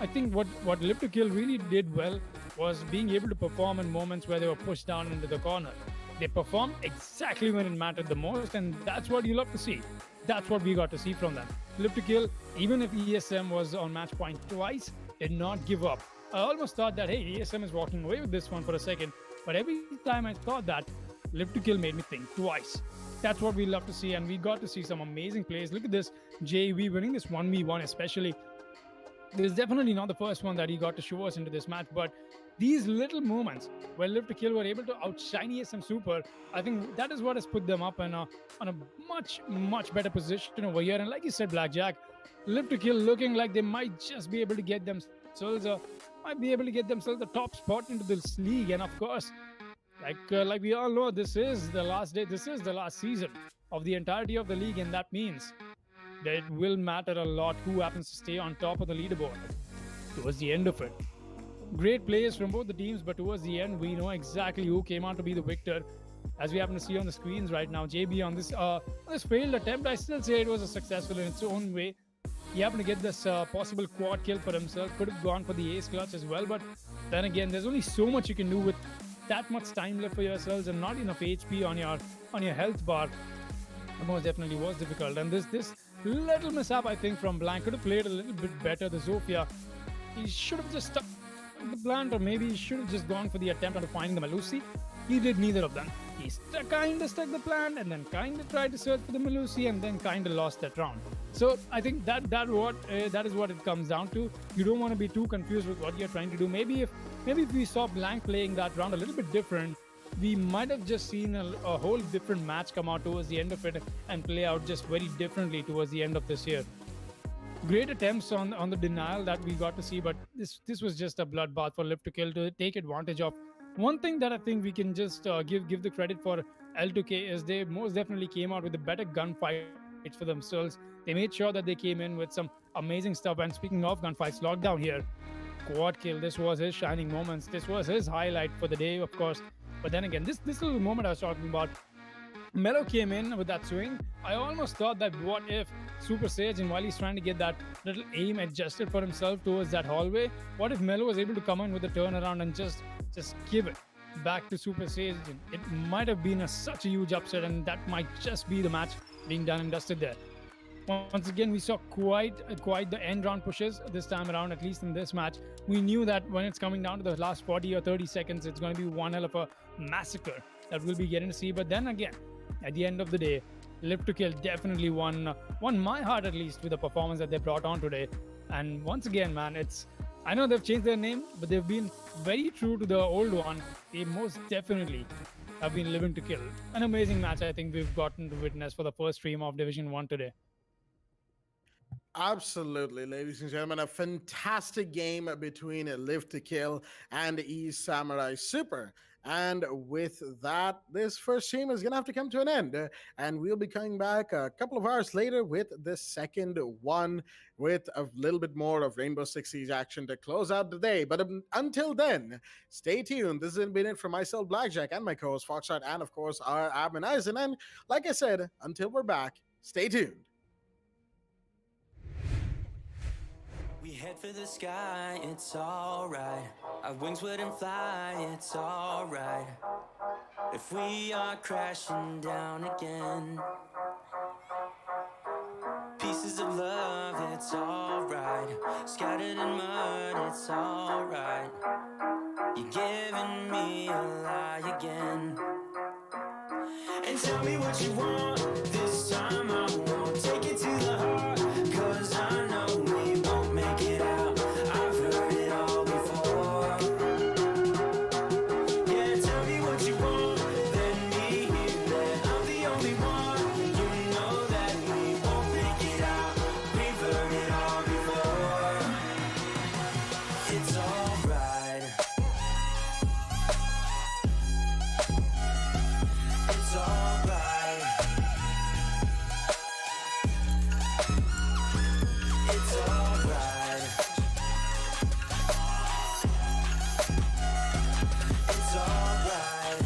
I think what Live to Kill really did well was being able to perform in moments where they were pushed down into the corner. They performed exactly when it mattered the most, and that's what you love to see. That's what we got to see from them. Live to Kill, even if ESM was on match point twice, did not give up. I almost thought that, hey, ESM is walking away with this one for a second, but every time I thought that, Live to Kill made me think twice. That's what we love to see, and we got to see some amazing plays. Look at this, JV winning this 1v1 especially. This is definitely not the first one that he got to show us into this match, but these little moments where Live to Kill were able to outshine ESM Super, I think that is what has put them up on a much better position over here. And like you said, Blackjack, Live to Kill looking like they might just be able to get themselves the top spot into this league. And of course, like we all know, this is the last day, this is the last season of the entirety of the league, and that means that it will matter a lot who happens to stay on top of the leaderboard towards the end of it. Great plays from both the teams, but towards the end, we know exactly who came out to be the victor. As we happen to see on the screens right now, JB on this failed attempt, I still say it was a successful in its own way. He happened to get this possible quad kill for himself. Could have gone for the ace clutch as well, but then again, there's only so much you can do with that much time left for yourselves and not enough HP on your health bar. It most definitely was difficult. And this little mishap, I think, from Blank could have played a little bit better. The Zofia, he should have just stuck the plant, or maybe he should have just gone for the attempt on finding the Melusi. He did neither of them. He kind of stuck the plant and then kind of tried to search for the Melusi and then kind of lost that round. So I think that is what it comes down to. You don't want to be too confused with what you're trying to do. Maybe if we saw Blank playing that round a little bit different, we might have just seen a whole different match come out towards the end of it and play out just very differently towards the end of this year. Great attempts on the denial that we got to see, but this was just a bloodbath for Live to Kill to take advantage of. One thing that I think we can just give the credit for L2K is they most definitely came out with a better gunfights for themselves. They made sure that they came in with some amazing stuff. And speaking of gunfights, Lockdown here, quad kill. This was his shining moments. This was his highlight for the day, of course. But then again, this little moment I was talking about, Melo came in with that swing. I almost thought that what if Super Sage, and while he's trying to get that little aim adjusted for himself towards that hallway, what if Melo was able to come in with a turnaround and just give it back to Super Sage? It might have been such a huge upset, and that might just be the match being done and dusted there. Once again, we saw quite the end round pushes this time around, at least in this match. We knew that when it's coming down to the last 40 or 30 seconds, it's going to be one hell of a massacre that we'll be getting to see. But then again, at the end of the day, Live to Kill definitely won my heart, at least, with the performance that they brought on today. And once again, man, I know they've changed their name, but they've been very true to the old one. They most definitely have been living to kill. An amazing match I think we've gotten to witness for the first stream of Division 1 today. Absolutely, ladies and gentlemen, a fantastic game between Live to Kill and East Samurai Super. And with that, this first team is going to have to come to an end. And we'll be coming back a couple of hours later with the second one, with a little bit more of Rainbow Six Siege action to close out the day. But until then, stay tuned. This has been it for myself, Blackjack, and my co host, Foxtrot, and of course, our admin, Eisen. And like I said, until we're back, stay tuned. We head for the sky, it's alright. Our wings wouldn't fly, it's alright. If we are crashing down again, pieces of love, it's alright. Scattered in mud, it's alright. You're giving me a lie again. And tell me what you want, this time I won't take it to the heart. Cause I know we won't make it out. I've heard it all before. Yeah, tell me what you want, let me hear that I'm the only one. You know that we won't make it out. We've heard it all before. It's alright. It's alright. It's alright. It's alright.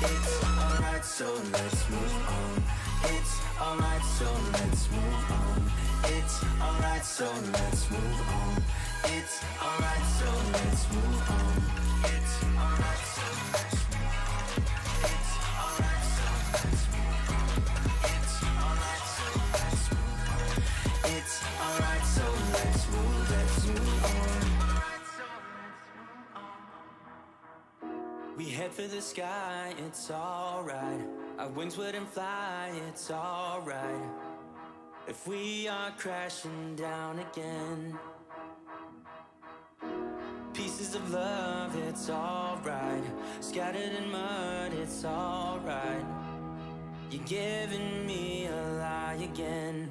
It's alright, so let's move on. It's alright, so let's move on. It's alright, so let's move on. It's alright, so let's move on. It's alright, so let's move on. It's alright, so let's move on. It's alright, so let's move on. It's alright, so let's move on. We head for the sky, it's alright. Our wings wouldn't fly, it's alright. If we are crashing down again, pieces of love, it's alright. Scattered in mud, it's alright. You're giving me a lie again.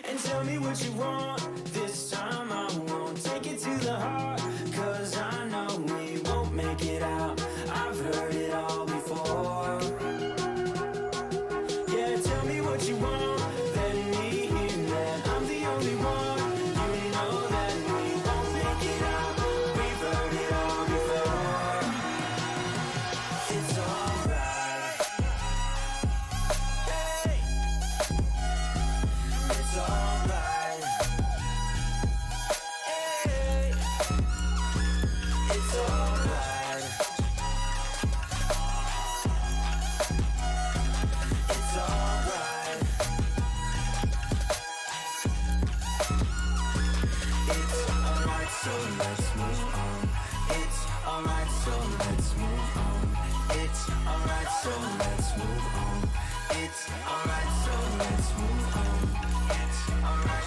And tell me what you want, this time I won't take it to the heart. Cause I know we won't make it out. I've heard it all before. Yeah, tell me what you want, let me hear that I'm the only one. You know that we won't make it out. We've heard it all before. It's alright. Hey. It's alright. Hey. It's alright. It's alright. It's alright, so let's move on. It's alright, so let's move on. It's alright, so let's move on. It's alright, so let's move on. It's alright.